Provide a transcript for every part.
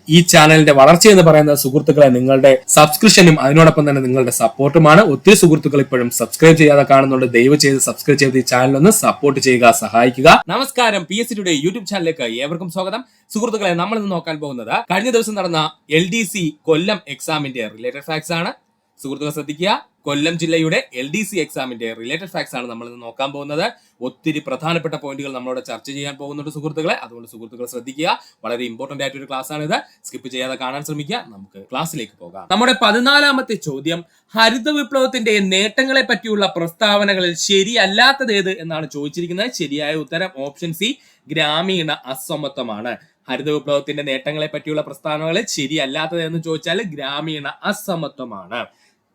ഈ ചാനലിന്റെ വളർച്ച എന്ന് പറയുന്ന സുഹൃത്തുക്കളെ നിങ്ങളുടെ സബ്സ്ക്രിപ്ഷനും അതിനോടൊപ്പം തന്നെ നിങ്ങളുടെ സപ്പോർട്ടുമാണ്. ഒത്തിരി സുഹൃത്തുക്കൾ ഇപ്പോഴും സബ്സ്ക്രൈബ് ചെയ്യാതെ കാണുന്നുണ്ട്. ദയവ് ചെയ്ത് സബ്സ്ക്രൈബ് ചെയ്ത് ഈ ചാനൽ ഒന്ന് സപ്പോർട്ട് ചെയ്യുക, സഹായിക്കുക. നമസ്കാരം, PSC യുടെ യൂട്യൂബ് ചാനലിലേക്ക് ഏവർക്കും സ്വാഗതം. സുഹൃത്തുക്കളെ, നമ്മൾ ഇന്ന് നോക്കാൻ പോകുന്നത് കഴിഞ്ഞ ദിവസം നടന്ന LDC കൊല്ലം എക്സാമിന്റെ റിലേറ്റഡ് ഫാക്ട്സ് ആണ്. സുഹൃത്തുക്കൾ ശ്രദ്ധിക്കുക, കൊല്ലം ജില്ലയുടെ LDC എക്സാമിന്റെ റിലേറ്റഡ് ഫാക്ട്സ് ആണ് നമ്മൾ ഇന്ന് നോക്കാൻ പോകുന്നത്. ഒത്തിരി പ്രധാനപ്പെട്ട പോയിന്റുകൾ നമ്മളോട് ചർച്ച ചെയ്യാൻ പോകുന്നുണ്ട് സുഹൃത്തുക്കളെ. അതുകൊണ്ട് സുഹൃത്തുക്കൾ ശ്രദ്ധിക്കുക, വളരെ ഇമ്പോർട്ടന്റ് ആയിട്ടൊരു ക്ലാസ് ആണ് ഇത്. സ്കിപ്പ് ചെയ്യാതെ കാണാൻ ശ്രമിക്കുക. നമുക്ക് ക്ലാസ്സിലേക്ക് പോകാം. നമ്മുടെ 14ാമത്തെ ചോദ്യം, ഹരിത വിപ്ലവത്തിന്റെ നേട്ടങ്ങളെ പറ്റിയുള്ള പ്രസ്താവനകളിൽ ശരിയല്ലാത്തത് ഏത് എന്നാണ് ചോദിച്ചിരിക്കുന്നത്. ശരിയായ ഉത്തരം ഓപ്ഷൻ സി, ഗ്രാമീണ അസമത്വമാണ്. ഹരിത വിപ്ലവത്തിന്റെ നേട്ടങ്ങളെ പറ്റിയുള്ള പ്രസ്താവനകളിൽ ശരിയല്ലാത്തത് എന്ന് ചോദിച്ചാൽ ഗ്രാമീണ അസമത്വമാണ്.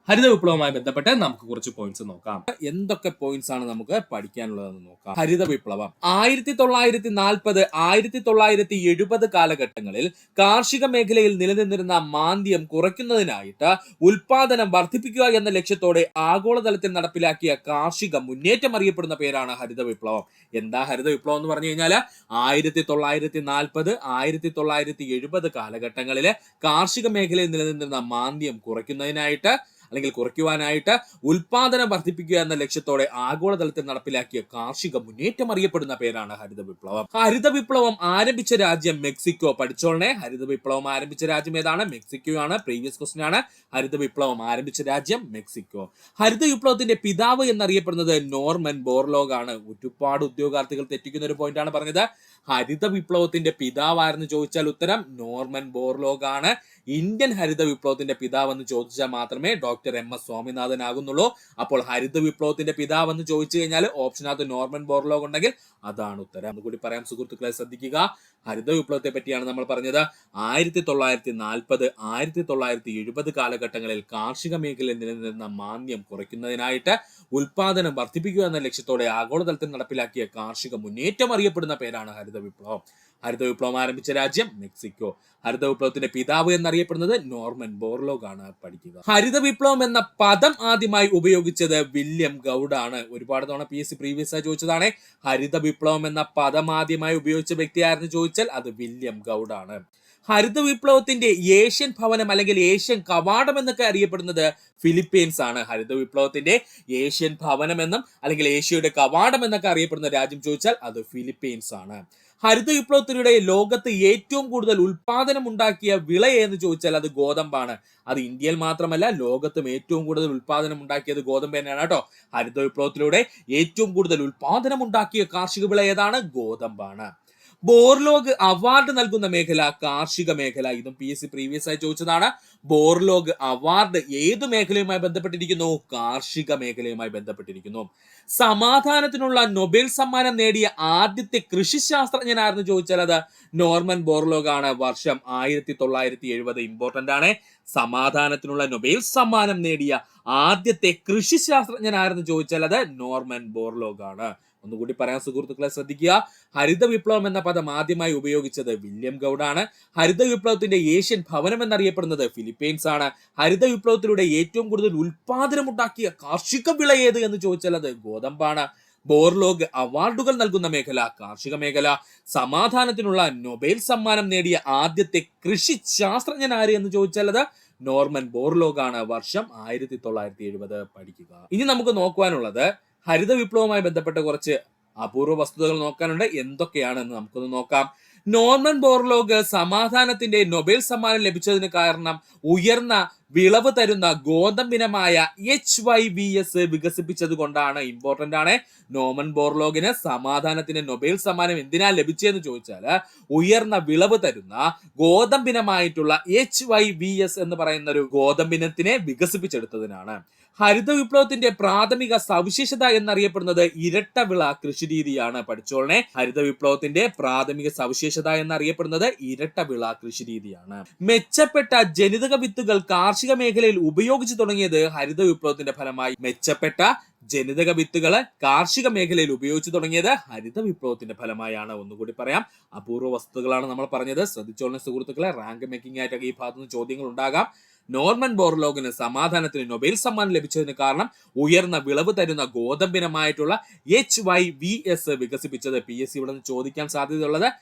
ഹരിത വിപ്ലവവുമായി ബന്ധപ്പെട്ട് നമുക്ക് കുറച്ച് പോയിന്റ്സ് നോക്കാം. എന്തൊക്കെ പോയിന്റ്സ് ആണ് നമുക്ക് പഠിക്കാനുള്ളതെന്ന് നോക്കാം. ഹരിത വിപ്ലവം 1940, 1970 കാലഘട്ടങ്ങളിൽ കാർഷിക മേഖലയിൽ നിലനിന്നിരുന്ന മാന്ദ്യം കുറയ്ക്കുന്നതിനായിട്ട് ഉൽപാദനം വർദ്ധിപ്പിക്കുക എന്ന ലക്ഷ്യത്തോടെ ആഗോളതലത്തിൽ നടപ്പിലാക്കിയ കാർഷിക മുന്നേറ്റം അറിയപ്പെടുന്ന പേരാണ് ഹരിത വിപ്ലവം. എന്താ ഹരിത വിപ്ലവം എന്ന് പറഞ്ഞു കഴിഞ്ഞാൽ 1940, 1970 കാലഘട്ടങ്ങളിലെ കാർഷിക മേഖലയിൽ നിലനിന്നിരുന്ന മാന്ദ്യം കുറയ്ക്കുവാനായിട്ട് ഉൽപാദനം വർദ്ധിപ്പിക്കുക എന്ന ലക്ഷ്യത്തോടെ ആഗോളതലത്തിൽ നടപ്പിലാക്കിയ കാർഷിക മുന്നേറ്റം അറിയപ്പെടുന്ന പേരാണ് ഹരിത വിപ്ലവം. ഹരിത വിപ്ലവം ആരംഭിച്ച രാജ്യം മെക്സിക്കോ. പഠിച്ചോളനെ, ഹരിത വിപ്ലവം ആരംഭിച്ച രാജ്യം ഏതാണ്? മെക്സിക്കോ ആണ്. പ്രീവിയസ് ക്വസ്റ്റ്യൻ ആണ്. ഹരിത വിപ്ലവം ആരംഭിച്ച രാജ്യം മെക്സിക്കോ. ഹരിത വിപ്ലവത്തിന്റെ പിതാവ് എന്നറിയപ്പെടുന്നത് നോർമൻ ബോർലോഗ് ആണ്. ഒരുപാട് ഉദ്യോഗാർത്ഥികൾ തെറ്റിക്കുന്ന ഒരു പോയിന്റ് ആണ് പറഞ്ഞത്. ഹരിത വിപ്ലവത്തിന്റെ പിതാവ് ആരെന്ന് ചോദിച്ചാൽ ഉത്തരം നോർമൻ ബോർലോഗ് ആണ്. ഇന്ത്യൻ ഹരിത വിപ്ലവത്തിന്റെ പിതാവ് എന്ന് ചോദിച്ചാൽ മാത്രമേ ഡോക്ടർ MS സ്വാമിനാഥൻ ആകുന്നുള്ളൂ. അപ്പോൾ ഹരിത വിപ്ലവത്തിന്റെ പിതാവ് എന്ന് ചോദിച്ചു കഴിഞ്ഞാൽ ഓപ്ഷനകത്ത് നോർമൻ ബോർലോഗ് ഉണ്ടെങ്കിൽ അതാണ് ഉത്തരം. ഒന്നുകൂടി പറയാം സുഹൃത്തുക്കളെ, ശ്രദ്ധിക്കുക. ഹരിത വിപ്ലവത്തെ പറ്റിയാണ് നമ്മൾ പറഞ്ഞത്. 1940, 1970 കാലഘട്ടങ്ങളിൽ കാർഷിക മേഖലയിൽ നിലനിന്നിരുന്ന മാന്ദ്യം കുറയ്ക്കുന്നതിനായിട്ട് ഉൽപാദനം വർദ്ധിപ്പിക്കുക എന്ന ലക്ഷ്യത്തോടെ ആഗോളതലത്തിൽ നടപ്പിലാക്കിയ കാർഷിക മുന്നേറ്റം അറിയപ്പെടുന്ന പേരാണ് ഹരിത വിപ്ലവം. ഹരിത വിപ്ലവം ആരംഭിച്ച രാജ്യം മെക്സിക്കോ. ഹരിത വിപ്ലവത്തിന്റെ പിതാവ് എന്നറിയപ്പെടുന്നത് നോർമൻ ബോർലോഗ് ആണ്. പഠിക്കുക. ഹരിത വിപ്ലവം എന്ന പദം ആദ്യമായി ഉപയോഗിച്ചത് വില്യം ഗൗഡ് ആണ്. ഒരുപാട് തവണ PSC പ്രീവിയസ് ആയി ചോദിച്ചതാണ്. ഹരിത വിപ്ലവം എന്ന പദം ആദ്യമായി ഉപയോഗിച്ച വ്യക്തി ആരെന്ന് ചോദിച്ചാൽ അത് വില്യം ഗൗഡ് ആണ്. ഹരിത വിപ്ലവത്തിന്റെ ഏഷ്യൻ ഭവനം അല്ലെങ്കിൽ ഏഷ്യൻ കവാടം എന്നൊക്കെ അറിയപ്പെടുന്നത് ഫിലിപ്പീൻസ് ആണ്. ഹരിത വിപ്ലവത്തിന്റെ ഏഷ്യൻ ഭവനം എന്നും അല്ലെങ്കിൽ ഏഷ്യയുടെ കവാടം എന്നൊക്കെ അറിയപ്പെടുന്ന രാജ്യം ചോദിച്ചാൽ അത് ഫിലിപ്പീൻസ് ആണ്. ഹരിത വിപ്ലവത്തിലൂടെ ലോകത്ത് ഏറ്റവും കൂടുതൽ ഉൽപാദനം ഉണ്ടാക്കിയ വിള എന്ന് ചോദിച്ചാൽ അത് ഗോതമ്പാണ്. അത് ഇന്ത്യയിൽ മാത്രമല്ല, ലോകത്തും ഏറ്റവും കൂടുതൽ ഉൽപാദനം ഉണ്ടാക്കിയത് ഗോതമ്പ് തന്നെയാണ് കേട്ടോ. ഹരിത വിപ്ലവത്തിലൂടെ ഏറ്റവും കൂടുതൽ ഉൽപാദനം ഉണ്ടാക്കിയ കാർഷിക വിള ഏതാണ്? ഗോതമ്പാണ്. ബോർലോഗ് അവാർഡ് നൽകുന്ന മേഖല കാർഷിക മേഖല. ഇതും PSC പ്രീവിയസ് ആയി ചോദിച്ചതാണ്. ബോർലോഗ് അവാർഡ് ഏതു മേഖലയുമായി ബന്ധപ്പെട്ടിരിക്കുന്നു? കാർഷിക മേഖലയുമായി ബന്ധപ്പെട്ടിരിക്കുന്നു. സമാധാനത്തിനുള്ള നൊബേൽ സമ്മാനം നേടിയ ആദ്യത്തെ കൃഷി ശാസ്ത്രജ്ഞനായിരുന്നു ചോദിച്ചാൽ അത് നോർമൻ ബോർലോഗ് ആണ്. വർഷം 1970. ഇമ്പോർട്ടന്റ് ആണ്. സമാധാനത്തിനുള്ള നൊബേൽ സമ്മാനം നേടിയ ആദ്യത്തെ കൃഷി ശാസ്ത്രജ്ഞനായിരുന്നു ചോദിച്ചാൽ അത് നോർമൻ ബോർലോഗ് ആണ്. ഒന്നുകൂടി പറയാൻ സുഹൃത്തുക്കളെ, ശ്രദ്ധിക്കുക. ഹരിത വിപ്ലവം എന്ന പദം ആദ്യമായി ഉപയോഗിച്ചത് വില്യം ഗൗഡ് ആണ്. ഹരിത വിപ്ലവത്തിന്റെ ഏഷ്യൻ ഭവനം എന്നറിയപ്പെടുന്നത് ഫിലിപ്പീൻസ് ആണ്. ഹരിത വിപ്ലവത്തിലൂടെ ഏറ്റവും കൂടുതൽ ഉൽപാദനം ഉണ്ടാക്കിയ കാർഷിക വിള ഏത് എന്ന് ചോദിച്ചാൽ അത് ഗോതമ്പാണ്. ബോർലോഗ് അവാർഡുകൾ നൽകുന്ന മേഖല കാർഷിക മേഖല. സമാധാനത്തിനുള്ള നൊബേൽ സമ്മാനം നേടിയ ആദ്യത്തെ കൃഷി ശാസ്ത്രജ്ഞൻ ആര് എന്ന് ചോദിച്ചാൽ അത് നോർമൻ ബോർലോഗ് ആണ്. വർഷം 1970. പഠിക്കുക. ഇനി നമുക്ക് നോക്കുവാനുള്ളത് ഹരിത വിപ്ലവവുമായി ബന്ധപ്പെട്ട കുറച്ച് അപൂർവ വസ്തുതകൾ നോക്കാനുണ്ട്. എന്തൊക്കെയാണെന്ന് നമുക്കൊന്ന് നോക്കാം. നോർമൻ ബോർലോഗ് സമാധാനത്തിന്റെ നൊബേൽ സമ്മാനം ലഭിച്ചതിന് കാരണം ഉയർന്ന വിളവ് തരുന്ന ഗോതമ്പിനമായ HYVS വികസിപ്പിച്ചത് കൊണ്ടാണ്. ഇമ്പോർട്ടന്റ് ആണ്. നോർമൻ ബോർലോഗിന് സമാധാനത്തിന്റെ നൊബേൽ സമ്മാനം എന്തിനാ ലഭിച്ചതെന്ന് ചോദിച്ചാൽ ഉയർന്ന വിളവ് തരുന്ന ഗോതമ്പിനമായിട്ടുള്ള HYVS എന്ന് പറയുന്ന ഒരു ഗോതമ്പിനത്തിനെ വികസിപ്പിച്ചെടുത്തതിനാണ്. ഹരിത വിപ്ലവത്തിന്റെ പ്രാഥമിക സവിശേഷത എന്നറിയപ്പെടുന്നത് ഇരട്ട വിള കൃഷിരീതിയാണ്. പഠിച്ചോളനെ, ഹരിത വിപ്ലവത്തിന്റെ പ്രാഥമിക സവിശേഷത എന്നറിയപ്പെടുന്നത് ഇരട്ട വിള കൃഷിരീതിയാണ്. മെച്ചപ്പെട്ട ജനിതക വിത്തുകൾ കാർഷിക മേഖലയിൽ ഉപയോഗിച്ചു തുടങ്ങിയത് ഹരിത വിപ്ലവത്തിന്റെ ഫലമായി. മെച്ചപ്പെട്ട ജനിതക വിത്തുകള് കാർഷിക മേഖലയിൽ ഉപയോഗിച്ചു തുടങ്ങിയത് ഹരിത വിപ്ലവത്തിന്റെ ഫലമായാണ്. ഒന്നുകൂടി പറയാം, അപൂർവ വസ്തുക്കളാണ് നമ്മൾ പറഞ്ഞത്. ശ്രദ്ധിച്ചോളനെ സുഹൃത്തുക്കളെ, റാങ്ക് മേക്കിംഗ് ആയിട്ടൊക്കെ ഈ ഭാഗത്തുനിന്ന് ചോദ്യങ്ങൾ ഉണ്ടാകാം. നോർമൻ ബോർലോഗിന് സമാധാനത്തിന് നൊബേൽ സമ്മാനം ലഭിച്ചതിന് കാരണം ഉയർന്ന വിളവ് തരുന്ന ഗോതമ്പിനമായിട്ടുള്ള HYVS വികസിപ്പിച്ചത്. PSC ഇവിടെ നിന്ന് ചോദിക്കാൻ സാധ്യതയുള്ളത്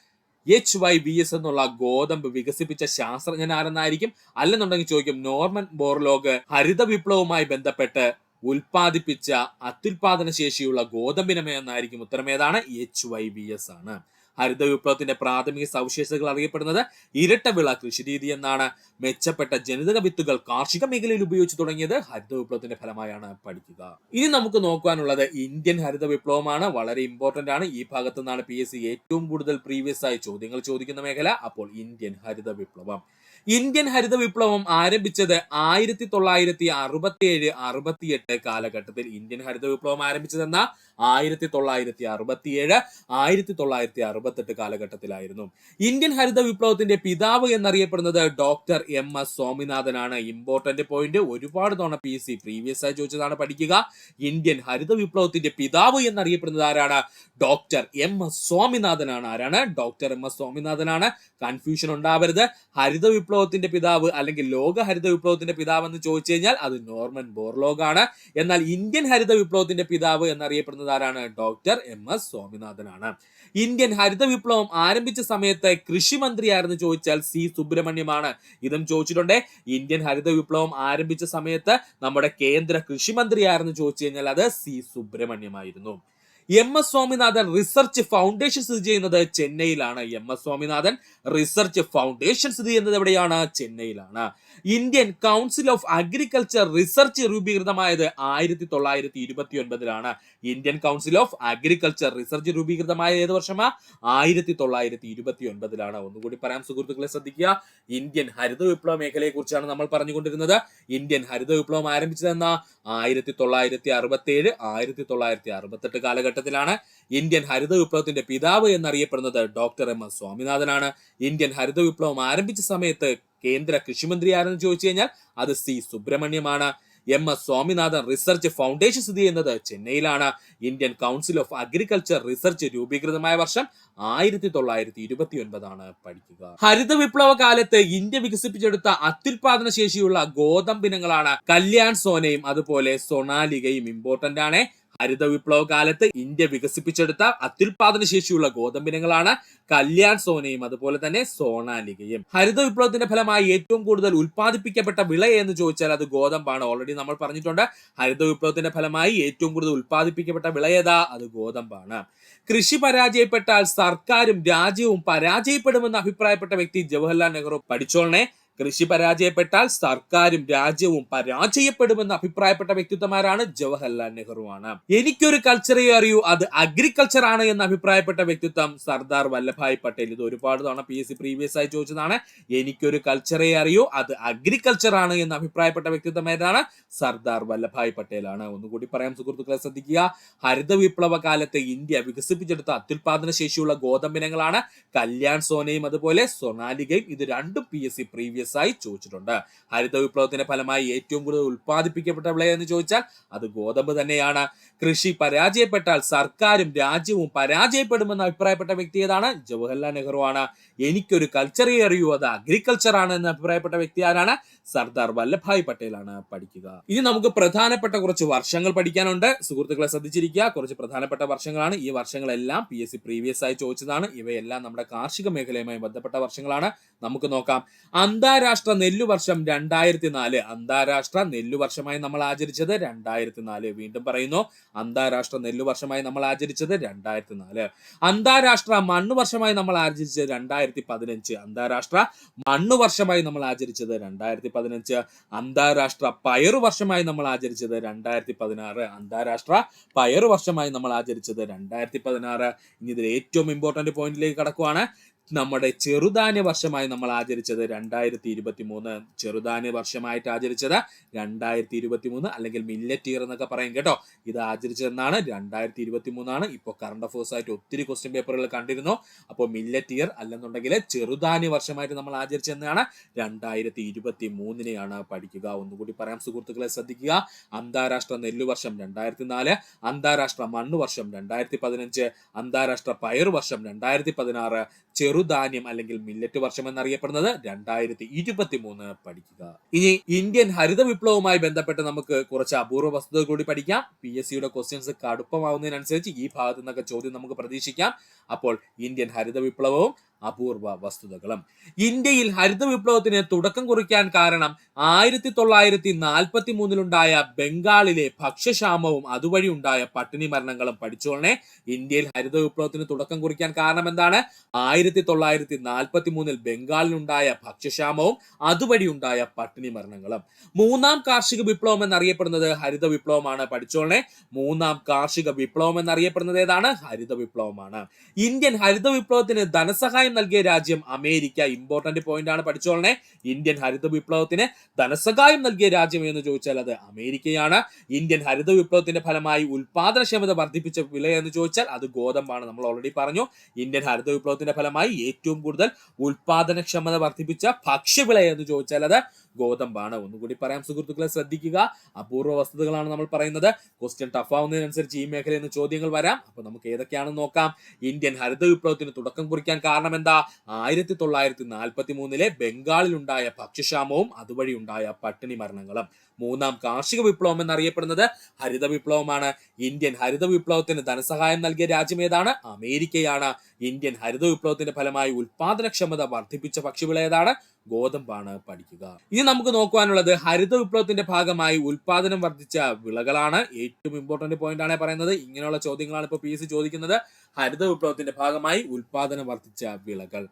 HYVS എന്നുള്ള ഗോതമ്പ് വികസിപ്പിച്ച ശാസ്ത്രജ്ഞൻ ആരെന്നായിരിക്കും. അല്ലെന്നുണ്ടെങ്കിൽ ചോദിക്കും നോർമൻ ബോർലോഗ് ഹരിത വിപ്ലവവുമായി ബന്ധപ്പെട്ട് ഉൽപ്പാദിപ്പിച്ച അത്യുൽപാദന ശേഷിയുള്ള ഗോതമ്പിനം എന്നായിരിക്കും. ഉത്തരം ഏതാണ്? HYVS ആണ്. ഹരിത വിപ്ലവത്തിന്റെ പ്രാഥമിക സവിശേഷതകൾ അറിയപ്പെടുന്നത് ഇരട്ട വിള കൃഷിരീതി എന്നാണ്. മെച്ചപ്പെട്ട ജനിതക വിത്തുകൾ കാർഷിക മേഖലയിൽ ഉപയോഗിച്ചു തുടങ്ങിയത് ഹരിത വിപ്ലവത്തിന്റെ ഫലമായാണ്. പഠിക്കുക. ഇനി നമുക്ക് നോക്കാനുള്ളത് ഇന്ത്യൻ ഹരിത വിപ്ലവമാണ്. വളരെ ഇമ്പോർട്ടന്റ് ആണ്. ഈ ഭാഗത്തു നിന്നാണ് PSC ഏറ്റവും കൂടുതൽ പ്രീവിയസ് ആയി ചോദ്യങ്ങൾ ചോദിക്കുന്ന മേഖല. അപ്പോൾ ഇന്ത്യൻ ഹരിത വിപ്ലവം. ഇന്ത്യൻ ഹരിത വിപ്ലവം ആരംഭിച്ചത് 1967-68 കാലഘട്ടത്തിൽ. ഇന്ത്യൻ ഹരിത വിപ്ലവം ആരംഭിച്ചതെന്ന 1967 1968 കാലഘട്ടത്തിലായിരുന്നു. ഇന്ത്യൻ ഹരിത വിപ്ലവത്തിന്റെ പിതാവ് എന്നറിയപ്പെടുന്നത് ഡോക്ടർ MS സ്വാമിനാഥനാണ്. ഇമ്പോർട്ടന്റ് പോയിന്റ്, ഒരുപാട് തവണ PSC പ്രീവിയസ് ആയി ചോദിച്ചതാണ്. പഠിക്കുക. ഇന്ത്യൻ ഹരിത വിപ്ലവത്തിന്റെ പിതാവ് എന്നറിയപ്പെടുന്നത് ആരാണ്? Doctor MS സ്വാമിനാഥനാണ്. ആരാണ്? Doctor MS സ്വാമിനാഥനാണ്. കൺഫ്യൂഷൻ ഉണ്ടാവരുത്. ഹരിത വിപ്ലവത്തിന്റെ പിതാവ് അല്ലെങ്കിൽ ലോക ഹരിത വിപ്ലവത്തിന്റെ പിതാവ് എന്ന് ചോദിച്ചു കഴിഞ്ഞാൽ അത് നോർമൻ ബോർലോഗ് ആണ്. എന്നാൽ ഇന്ത്യൻ ഹരിത വിപ്ലവത്തിന്റെ പിതാവ് എന്നറിയപ്പെടുന്നത് ആരാണ്? Doctor MS സ്വാമിനാഥനാണ്. ഇന്ത്യൻ ഹരിത വിപ്ലവം ആരംഭിച്ച സമയത്ത് കൃഷി മന്ത്രിയായിരുന്നു ചോദിച്ചാൽ C സുബ്രഹ്മണ്യമാണ്. ഇതും ചോദിച്ചിട്ടുണ്ട്. ഇന്ത്യൻ ഹരിത വിപ്ലവം ആരംഭിച്ച സമയത്ത് നമ്മുടെ കേന്ദ്ര കൃഷി മന്ത്രിയായിരുന്നു ചോദിച്ചു കഴിഞ്ഞാൽ അത് C സുബ്രഹ്മണ്യമായിരുന്നു. MS സ്വാമിനാഥൻ റിസർച്ച് ഫൗണ്ടേഷൻ സ്ഥിതി ചെയ്യുന്നത് ചെന്നൈയിലാണ്. MS സ്വാമിനാഥൻ റിസർച്ച് ഫൗണ്ടേഷൻ സ്ഥിതി ചെയ്യുന്നത് എവിടെയാണ്? ചെന്നൈയിലാണ്. Indian council of agriculture research രൂപീകൃതമായത് 1929ലാണ്. Indian council of agriculture research രൂപീകൃതമായ ഏത് വർഷമാ? 1929ലാണ്. ഒന്നുകൂടി പറയാം സുഹൃത്തുക്കളെ, ശ്രദ്ധിക്കുക. ഇന്ത്യൻ ഹരിത വിപ്ലവ മേഖലയെ കുറിച്ചാണ് നമ്മൾ പറഞ്ഞുകൊണ്ടിരുന്നത്. ഇന്ത്യൻ ഹരിത വിപ്ലവം ആരംഭിച്ചതെന്ന 1967 1968 കാലഘട്ടത്തിലാണ്. ഇന്ത്യൻ ഹരിത വിപ്ലവത്തിന്റെ പിതാവ് എന്നറിയപ്പെടുന്നത് ഡോക്ടർ MS സ്വാമിനാഥനാണ്. ഇന്ത്യൻ ഹരിത വിപ്ലവം ആരംഭിച്ച സമയത്ത് കേന്ദ്ര കൃഷിമന്ത്രി ആരെന്ന് ചോദിച്ചു കഴിഞ്ഞാൽ അത് C സുബ്രഹ്മണ്യമാണ്. MS സ്വാമിനാഥൻ റിസർച്ച് ഫൗണ്ടേഷൻ സ്ഥിതി ചെയ്യുന്നത് ചെന്നൈയിലാണ്. Indian council of agriculture research രൂപീകൃതമായ വർഷം 1929 പഠിക്കുക. ഹരിത വിപ്ലവ കാലത്ത് ഇന്ത്യ വികസിപ്പിച്ചെടുത്ത അത്യുൽപാദന ശേഷിയുള്ള ഗോതമ്പിനങ്ങളാണ് കല്യാൺ സോനയും അതുപോലെ സൊണാലികയും. ഇമ്പോർട്ടന്റ് ആണ്. ഹരിത വിപ്ലവ കാലത്ത് ഇന്ത്യ വികസിപ്പിച്ചെടുത്ത അത്യുൽപാദന ശേഷിയുള്ള ഗോതമ്പിനങ്ങളാണ് കല്യാൺ സോനയും അതുപോലെ തന്നെ സോണാലികയും. ഹരിത വിപ്ലവത്തിന്റെ ഫലമായി ഏറ്റവും കൂടുതൽ ഉൽപ്പാദിപ്പിക്കപ്പെട്ട വിള എന്ന് ചോദിച്ചാൽ അത് ഗോതമ്പാണ്. ഓൾറെഡി നമ്മൾ പറഞ്ഞിട്ടുണ്ട്. ഹരിത വിപ്ലവത്തിന്റെ ഫലമായി ഏറ്റവും കൂടുതൽ ഉൽപ്പാദിപ്പിക്കപ്പെട്ട വിള ഏതാ? അത് ഗോതമ്പാണ്. കൃഷി പരാജയപ്പെട്ടാൽ സർക്കാരും രാജ്യവും പരാജയപ്പെടുമെന്ന് അഭിപ്രായപ്പെട്ട വ്യക്തി ജവഹർലാൽ നെഹ്റു. പഠിച്ചോളണേ. കൃഷി പരാജയപ്പെട്ടാൽ സർക്കാരും രാജ്യവും പരാജയപ്പെടുമെന്ന് അഭിപ്രായപ്പെട്ട വ്യക്തിത്വമാരാണ്? ജവഹർലാൽ നെഹ്റു ആണ്. എനിക്കൊരു കൾച്ചറേ അറിയൂ, അത് അഗ്രികൾച്ചർ ആണ് എന്ന് അഭിപ്രായപ്പെട്ട വ്യക്തിത്വം സർദാർ വല്ലഭായ് പട്ടേൽ. ഇത് ഒരുപാട് തവണ PSC പ്രീവിയസ് ആയി ചോദിച്ചതാണ്. എനിക്കൊരു കൾച്ചറേ അറിയൂ, അത് അഗ്രികൾച്ചർ ആണ് എന്ന് അഭിപ്രായപ്പെട്ട വ്യക്തിത്വം ഏതാണ്? സർദാർ വല്ലഭായ് പട്ടേൽ ആണ്. ഒന്നുകൂടി പറയാം സുഹൃത്തുക്കളെ, ശ്രദ്ധിക്കുക. ഹരിത വിപ്ലവ കാലത്ത് ഇന്ത്യ വികസിപ്പിച്ചെടുത്ത അത്യുൽപാദന ശേഷിയുള്ള ഗോതമ്പിനങ്ങളാണ് കല്യാൺ സോനയും അതുപോലെ സൊണാലികയും. ഇത് രണ്ടും PSC പ്രീവിയസ് ആയി ചോദിച്ചിട്ടുണ്ട്. ഹരിത വിപ്ലവത്തിന്റെ ഫലമായി ഏറ്റവും കൂടുതൽ ഉൽപ്പാദിപ്പിക്കപ്പെട്ട വിള എന്ന് ചോദിച്ചാൽ അത് ഗോതമ്പ് തന്നെയാണ്. കൃഷി പരാജയപ്പെട്ടാൽ സർക്കാരും രാജ്യവും പരാജയപ്പെടുമെന്ന് അഭിപ്രായപ്പെട്ട വ്യക്തി ഏതാണ്? ജവഹർലാൽ നെഹ്റു ആണ്. എനിക്കൊരു കൾച്ചറേ അറിയൂ, അത് അഗ്രികൾച്ചർ ആണ് എന്ന് അഭിപ്രായപ്പെട്ട വ്യക്തി ആരാണ്? സർദാർ വല്ലഭായ് പട്ടേൽ ആണ്. പഠിക്കുക. ഇനി നമുക്ക് പ്രധാനപ്പെട്ട കുറച്ച് വർഷങ്ങൾ പഠിക്കാനുണ്ട്. സുഹൃത്തുക്കളെ ശ്രദ്ധിച്ചിരിക്കുക. കുറച്ച് പ്രധാനപ്പെട്ട വർഷങ്ങളാണ്. ഈ വർഷങ്ങളെല്ലാം PSC പ്രീവിയസ് ആയി ചോദിച്ചതാണ്. ഇവയെല്ലാം നമ്മുടെ കാർഷിക മേഖലയുമായി ബന്ധപ്പെട്ട വർഷങ്ങളാണ്. നമുക്ക് നോക്കാം. അന്താരാഷ്ട്ര നെല്ലുവർഷം 2004. അന്താരാഷ്ട്ര നെല്ലുവർഷമായി നമ്മൾ ആചരിച്ചത് 2004. വീണ്ടും പറയുന്നു, അന്താരാഷ്ട്ര നെല്ലുവർഷമായി നമ്മൾ ആചരിച്ചത് 2004. അന്താരാഷ്ട്ര മണ്ണ് വർഷമായി നമ്മൾ ആചരിച്ചത് 2015. അന്താരാഷ്ട്ര മണ്ണ് വർഷമായി നമ്മൾ ആചരിച്ചത് 2015. അന്താരാഷ്ട്ര പയറു വർഷമായി നമ്മൾ ആചരിച്ചത് 2016. അന്താരാഷ്ട്ര പയറു വർഷമായി നമ്മൾ ആചരിച്ചത് 2016. ഇനി ഇതിൽ ഏറ്റവും ഇമ്പോർട്ടന്റ് പോയിന്റിലേക്ക് കടക്കുവാണ്. നമ്മുടെ ചെറുധാന്യ വർഷമായി നമ്മൾ ആചരിച്ചത് 2023. ചെറുധാന്യ വർഷമായിട്ട് ആചരിച്ചത് 2023 അല്ലെങ്കിൽ മില്ലറ്റ് ഇയർ എന്നൊക്കെ പറയും കേട്ടോ. ഇത് ആചരിച്ചതെന്നാണ് 2023. ഇപ്പോൾ കറണ്ട് അഫേഴ്സ് ആയിട്ട് ഒത്തിരി ക്വസ്റ്റ്യൻ പേപ്പറുകൾ കണ്ടിരുന്നു. അപ്പോൾ മില്ലറ്റ് ഇയർ അല്ലെന്നുണ്ടെങ്കിൽ ചെറുധാന്യ വർഷമായിട്ട് നമ്മൾ ആചരിച്ചതെന്നാണ് 2023 പഠിക്കുക. ഒന്നുകൂടി പറയാം സുഹൃത്തുക്കളെ, ശ്രദ്ധിക്കുക. അന്താരാഷ്ട്ര നെല്ലുവർഷം 2004, അന്താരാഷ്ട്ര മണ്ണ് വർഷം 2015, അന്താരാഷ്ട്ര പയർ വർഷം 2016, ചെറുധാന്യം അല്ലെങ്കിൽ മില്ലറ്റ് വർഷം എന്നറിയപ്പെടുന്നത് 2023 പഠിക്കുക. ഇനി ഇന്ത്യൻ ഹരിത വിപ്ലവവുമായി ബന്ധപ്പെട്ട് നമുക്ക് കുറച്ച് അപൂർവ വസ്തുതകൾ കൂടി പഠിക്കാം. PSCയുടെ ക്വസ്റ്റ്യൻസ് കടുപ്പമാവുന്നതിനനുസരിച്ച് ഈ ഭാഗത്തു നിന്നൊക്കെ ചോദ്യം നമുക്ക് പ്രതീക്ഷിക്കാം. അപ്പോൾ ഇന്ത്യൻ ഹരിത വിപ്ലവവും അപൂർവ വസ്തുതകളും. ഇന്ത്യയിൽ ഹരിത വിപ്ലവത്തിന് തുടക്കം കുറിക്കാൻ കാരണം 1943-ലുണ്ടായ ബംഗാളിലെ ഭക്ഷ്യക്ഷാമവും അതുവഴി ഉണ്ടായ പട്ടിണി മരണങ്ങളും പഠിച്ചോളനെ. ഇന്ത്യയിൽ ഹരിത വിപ്ലവത്തിന് തുടക്കം കുറിക്കാൻ കാരണം എന്താണ്? 1943-ൽ ബംഗാളിലുണ്ടായ ഭക്ഷ്യക്ഷാമവും അതുവഴി ഉണ്ടായ പട്ടിണി മരണങ്ങളും. മൂന്നാം കാർഷിക വിപ്ലവം എന്നറിയപ്പെടുന്നത് ഹരിത വിപ്ലവമാണ്. പഠിച്ചോളനെ. മൂന്നാം കാർഷിക വിപ്ലവം എന്നറിയപ്പെടുന്നത് ഏതാണ്? ഹരിത വിപ്ലവമാണ്. ഇന്ത്യൻ ഹരിത വിപ്ലവത്തിന് ധനസഹായം നൽകിയ രാജ്യം അമേരിക്ക. ഇമ്പോർട്ടന്റ് പോയിന്റ് ആണ്. പഠിച്ചോളനെ. ഇന്ത്യൻ ഹരിത വിപ്ലവത്തിന് ധനസഹായം നൽകിയ രാജ്യം എന്ന് ചോദിച്ചാൽ അത് അമേരിക്കയാണ്. ഇന്ത്യൻ ഹരിത വിപ്ലവത്തിന്റെ ഫലമായി ഉൽപാദനക്ഷമത വർദ്ധിപ്പിച്ച വിള എന്ന് ചോദിച്ചാൽ അത് ഗോതമ്പാണ്. നമ്മൾ ഓൾറെഡി പറഞ്ഞു. ഇന്ത്യൻ ഹരിത വിപ്ലവത്തിന്റെ ഫലമായി ഏറ്റവും കൂടുതൽ ഉൽപാദനക്ഷമത വർദ്ധിപ്പിച്ച ഭക്ഷ്യവിള എന്ന് ചോദിച്ചാൽ അത് ഗോതമ്പാണ്. ഒന്നുകൂടി പറയാം സുഹൃത്തുക്കളെ, ശ്രദ്ധിക്കുക. അപൂർവ വസ്തുതകളാണ് നമ്മൾ പറയുന്നത്. ക്വസ്റ്റ്യൻ ടഫ് ആവുന്നതിനനുസരിച്ച് ഈ മേഖലയിൽ നിന്ന് ചോദ്യങ്ങൾ വരാം. അപ്പൊ നമുക്ക് ഏതൊക്കെയാണെന്ന് നോക്കാം. ഇന്ത്യൻ ഹരിത വിപ്ലവത്തിന് തുടക്കം കുറിക്കാൻ കാരണം എന്താ? 1943-ലെ ബംഗാളിലുണ്ടായ ഭക്ഷ്യക്ഷാമവും അതുവഴി ഉണ്ടായ പട്ടിണി മരണങ്ങളും. മൂന്നാം കാർഷിക വിപ്ലവം എന്നറിയപ്പെടുന്നത് ഹരിത വിപ്ലവമാണ്. ഇന്ത്യൻ ഹരിത വിപ്ലവത്തിന് ധനസഹായം നൽകിയ രാജ്യം ഏതാണ്? അമേരിക്കയാണ്. ഇന്ത്യൻ ഹരിത വിപ്ലവത്തിന്റെ ഫലമായി ഉൽപാദനക്ഷമത വർദ്ധിപ്പിച്ച ഭക്ഷ്യവിള ഏതാണ്? ഗോതമ്പാണ്. പഠിക്കുക. ഇനി നമുക്ക് നോക്കുവാനുള്ളത് ഹരിത വിപ്ലവത്തിന്റെ ഭാഗമായി ഉൽപാദനം വർദ്ധിച്ച വിളകളാണ്. ഏറ്റവും ഇമ്പോർട്ടന്റ് പോയിന്റ് ആണ് പറയുന്നത്. ഇങ്ങനെയുള്ള ചോദ്യങ്ങളാണ് ഇപ്പോൾ PSC ചോദിക്കുന്നത്. ഹരിത വിപ്ലവത്തിന്റെ ഭാഗമായി ഉൽപാദനം വർദ്ധിച്ച വിളകൾ.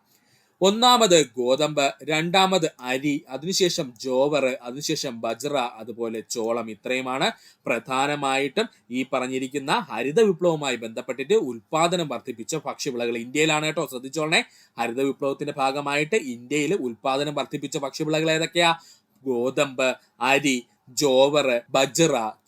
ഒന്നാമത് ഗോതമ്പ്, രണ്ടാമത് അരി, അതിനുശേഷം ജോവർ, അതിനുശേഷം ബജ്റ, അതുപോലെ ചോളം. ഇത്രയുമാണ് പ്രധാനമായിട്ടും ഈ പറഞ്ഞിരിക്കുന്ന ഹരിത വിപ്ലവവുമായി ബന്ധപ്പെട്ടിട്ട് ഉൽപാദനം വർദ്ധിപ്പിച്ച ഭക്ഷ്യവിളകൾ. ഇന്ത്യയിലാണ് കേട്ടോ, ശ്രദ്ധിച്ചോളണേ. ഹരിത വിപ്ലവത്തിന്റെ ഭാഗമായിട്ട് ഇന്ത്യയിൽ ഉൽപാദനം വർദ്ധിപ്പിച്ച ഭക്ഷ്യവിളകൾ ഏതൊക്കെയാ? ഗോതമ്പ്, അരി, ജോവർ, ബജ്റ,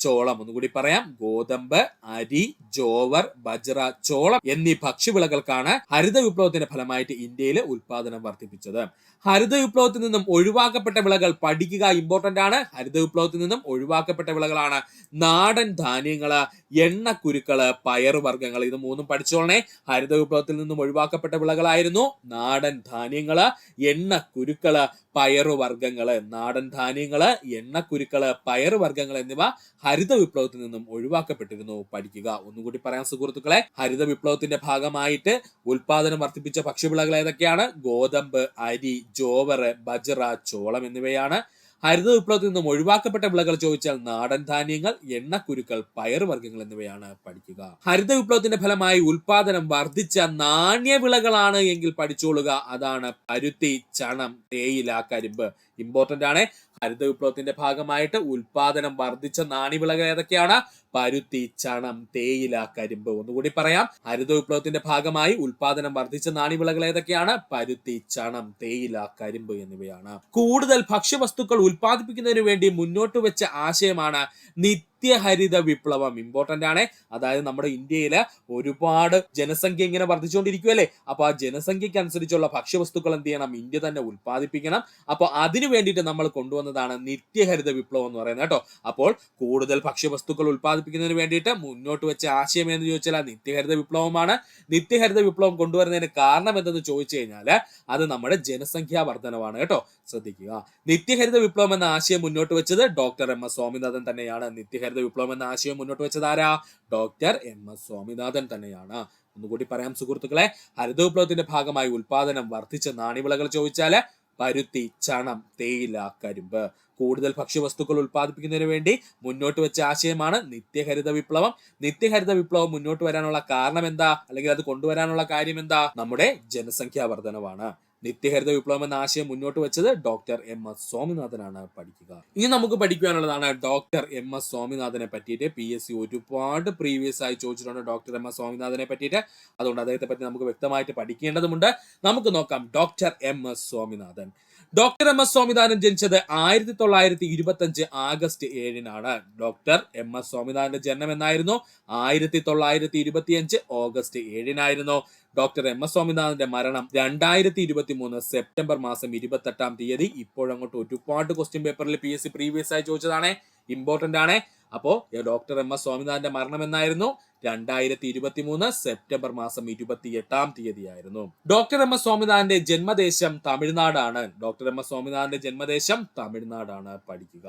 ചോളം. ഒന്നുകൂടി പറയാം. ഗോതമ്പ്, അരി, ജോവർ, ബജ്റ, ചോളം എന്നീ ഭക്ഷ്യവിളകൾക്കാണ് ഹരിത വിപ്ലവത്തിന്റെ ഫലമായിട്ട് ഇന്ത്യയിൽ ഉൽപാദനം വർദ്ധിപ്പിച്ചത്. ഹരിത വിപ്ലവത്തിൽ നിന്നും ഒഴിവാക്കപ്പെട്ട വിളകൾ പഠിക്കുക. ഇമ്പോർട്ടന്റ് ആണ്. ഹരിത വിപ്ലവത്തിൽ നിന്നും ഒഴിവാക്കപ്പെട്ട വിളകളാണ് നാടൻ ധാന്യങ്ങള്, എണ്ണക്കുരുക്കള്, പയറുവർഗ്ഗങ്ങൾ. ഇത് മൂന്നും പഠിച്ചോളണേ. ഹരിത വിപ്ലവത്തിൽ നിന്നും ഒഴിവാക്കപ്പെട്ട വിളകളായിരുന്നു നാടൻ ധാന്യങ്ങള്, എണ്ണക്കുരുക്കള്, പയറുവർഗ്ഗങ്ങള്. നാടൻ ധാന്യങ്ങള്, എണ്ണക്കുരുക്കള്, പയറുവർഗ്ഗങ്ങൾ എന്നിവ ഹരിത വിപ്ലവത്തിൽ നിന്നും ഒഴിവാക്കപ്പെട്ടിരുന്നു. പഠിക്കുക. ഒന്നുകൂടി പറയാം സുഹൃത്തുക്കളെ. ഹരിത വിപ്ലവത്തിന്റെ ഭാഗമായിട്ട് ഉൽപാദനം വർദ്ധിപ്പിച്ച ഭക്ഷ്യവിളകൾ ഏതൊക്കെയാണ്? ഗോതമ്പ്, അരി, ജോവർ, ബജ്റ, ചോളം എന്നിവയാണ്. ഹരിത വിപ്ലവത്തിൽ നിന്നും ഒഴിവാക്കപ്പെട്ട വിളകൾ ചോദിച്ചാൽ നാടൻ ധാന്യങ്ങൾ, എണ്ണക്കുരുക്കൾ, പയറുവർഗ്ഗങ്ങൾ എന്നിവയാണ്. പഠിക്കുക. ഹരിത വിപ്ലവത്തിന്റെ ഫലമായി ഉൽപാദനം വർദ്ധിച്ച നാണ്യവിളകളാണ് എങ്കിൽ പഠിച്ചോളുക. അതാണ് പരുത്തി, ചണം, തേയില, കരിമ്പ്. ഇമ്പോർട്ടന്റ് ആണ്. ഹരിത വിപ്ലവത്തിന്റെ ഭാഗമായിട്ട് ഉൽപാദനം വർദ്ധിച്ച നാണ്യവിളകൾ ഏതൊക്കെയാണ്? പരുത്തി, ചണം, തേയില, കരിമ്പ്. ഒന്നുകൂടി പറയാം. ഹരിത വിപ്ലവത്തിന്റെ ഭാഗമായി ഉൽപാദനം വർദ്ധിച്ച നാണ്യവിളകൾ ഏതൊക്കെയാണ്? പരുത്തി, ചണം, തേയില, കരിമ്പ് എന്നിവയാണ്. കൂടുതൽ ഭക്ഷ്യവസ്തുക്കൾ ഉൽപ്പാദിപ്പിക്കുന്നതിന് വേണ്ടി മുന്നോട്ട് വെച്ച ആശയമാണ് നിത്യഹരിത വിപ്ലവം. ഇമ്പോർട്ടന്റ് ആണ്. അതായത് നമ്മുടെ ഇന്ത്യയില് ഒരുപാട് ജനസംഖ്യ ഇങ്ങനെ വർദ്ധിച്ചുകൊണ്ടിരിക്കുകയല്ലേ. അപ്പൊ ആ ജനസംഖ്യക്ക് അനുസരിച്ചുള്ള ഭക്ഷ്യവസ്തുക്കൾ എന്ത് ചെയ്യണം? ഇന്ത്യ തന്നെ ഉൽപ്പാദിപ്പിക്കണം. അപ്പൊ അതിനു വേണ്ടിയിട്ട് നമ്മൾ കൊണ്ടുവന്നതാണ് നിത്യഹരിത വിപ്ലവം എന്ന് പറയുന്നത് കേട്ടോ. അപ്പോൾ കൂടുതൽ ഭക്ഷ്യവസ്തുക്കൾ ഉൽപ്പാദിപ്പിക്കുന്നതിന് വേണ്ടിയിട്ട് മുന്നോട്ട് വെച്ച ആശയം എന്ന് ചോദിച്ചാൽ നിത്യഹരിത വിപ്ലവമാണ്. നിത്യഹരിത വിപ്ലവം കൊണ്ടുവരുന്നതിന് കാരണം എന്തെന്ന് ചോദിച്ചു കഴിഞ്ഞാൽ അത് നമ്മുടെ ജനസംഖ്യാ വർധനവാണ് കേട്ടോ. ശ്രദ്ധിക്കുക. നിത്യഹരിത വിപ്ലവം എന്ന ആശയം മുന്നോട്ട് വെച്ചത് ഡോക്ടർ MS സ്വാമിനാഥൻ തന്നെയാണ്. നിത്യഹരിത വിപ്ലവം എന്ന ആശയം മുന്നോട്ട് വെച്ചത് ആരാ? ഡോക്ടർ MS സ്വാമിനാഥൻ തന്നെയാണ്. ഒന്നുകൂടി പറയാം സുഹൃത്തുക്കളെ. ഹരിത വിപ്ലവത്തിന്റെ ഭാഗമായി ഉൽപാദനം വർദ്ധിച്ച നാണ്യവിളകൾ ചോദിച്ചാല് പരുത്തി, ചണം, തേയില, കരിമ്പ്. കൂടുതൽ ഭക്ഷ്യവസ്തുക്കൾ ഉൽപ്പാദിപ്പിക്കുന്നതിന് വേണ്ടി മുന്നോട്ട് വെച്ച ആശയമാണ് നിത്യഹരിത വിപ്ലവം. നിത്യഹരിത വിപ്ലവം മുന്നോട്ട് വരാനുള്ള കാരണം എന്താ? അല്ലെങ്കിൽ അത് കൊണ്ടുവരാനുള്ള കാര്യം എന്താ? നമ്മുടെ ജനസംഖ്യാ വർധനവാണ്. നിത്യഹരിത വിപ്ലവം എന്ന ആശയം മുന്നോട്ട് വെച്ചത് ഡോക്ടർ MS സ്വാമിനാഥനാണ്. പഠിക്കുക. ഇനി നമുക്ക് പഠിക്കാനുള്ളതാണ് ഡോക്ടർ MS സ്വാമിനാഥനെ പറ്റിയിട്ട്. PSC ഒരുപാട് പ്രീവിയസ് ആയി ചോദിച്ചിട്ടുണ്ട് ഡോക്ടർ MS സ്വാമിനാഥനെ പറ്റിയിട്ട്. അതുകൊണ്ട് അദ്ദേഹത്തെ പറ്റി നമുക്ക് വ്യക്തമായിട്ട് പഠിക്കേണ്ടതുണ്ട്. നമുക്ക് നോക്കാം. Doctor MS Swaminathan. Doctor MS Swaminathan ജനിച്ചത് 1925 ആഗസ്റ്റ് 7-നാണ്. ഡോക്ടർ MS സ്വാമിനാഥന്റെ ജനനം എന്നായിരുന്നു? 1925 ഓഗസ്റ്റ് 7-നായിരുന്നു. ഡോക്ടർ MS സ്വാമിനാഥന്റെ മരണം 2023 സെപ്റ്റംബർ മാസം 28-ാം തീയതി. ഇപ്പോഴങ്ങോട്ട് ഒരുപാട് ക്വസ്റ്റ്യൻ പേപ്പറിൽ PSC പ്രീവിയസ് ആയി ചോദിച്ചതാണ്. ഇമ്പോർട്ടന്റ് ആണ്. അപ്പോ ഡോക്ടർ MS സ്വാമിനാഥന്റെ മരണം എന്നായിരുന്നു? 2023 സെപ്റ്റംബർ മാസം 28-ാം തീയതിയായിരുന്നു. ഡോക്ടർ MS സ്വാമിനാഥന്റെ ജന്മദേശം തമിഴ്നാടാണ്. ഡോക്ടർ MS സ്വാമിനാഥന്റെ ജന്മദേശം തമിഴ്നാടാണ്. പഠിക്കുക.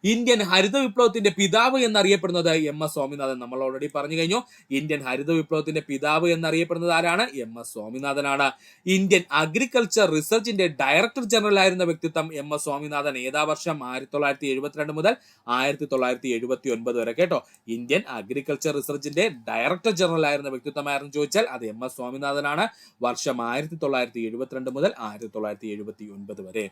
ഇന്ത്യൻ ഹരിത വിപ്ലവത്തിന്റെ പിതാവ് എന്നറിയപ്പെടുന്നത് എം എസ് സ്വാമിനാഥൻ. നമ്മൾ ഓൾറെഡി പറഞ്ഞു കഴിഞ്ഞു. ഇന്ത്യൻ ഹരിത വിപ്ലവത്തിന്റെ പിതാവ് എന്നറിയപ്പെടുന്നത് ആരാണ്? എം എസ് സ്വാമിനാഥനാണ്. ഇന്ത്യൻ അഗ്രികൾച്ചർ റിസർച്ചിന്റെ ഡയറക്ടർ ജനറൽ ആയിരുന്ന വ്യക്തിത്വം എം എസ് സ്വാമിനാഥൻ. ഏതാ വർഷം? 1972 മുതൽ 1979 വരെ. കേട്ടോ, ഇന്ത്യൻ അഗ്രികൾച്ചർ റിസർച്ചിന്റെ ഡയറക്ടർ ജനറൽ ആയിരുന്ന വ്യക്തിത്വമായിരുന്നു ചോദിച്ചാൽ അത് എം എസ് സ്വാമിനാഥനാണ്. വർഷം 1972 മുതൽ 1979 വരെ.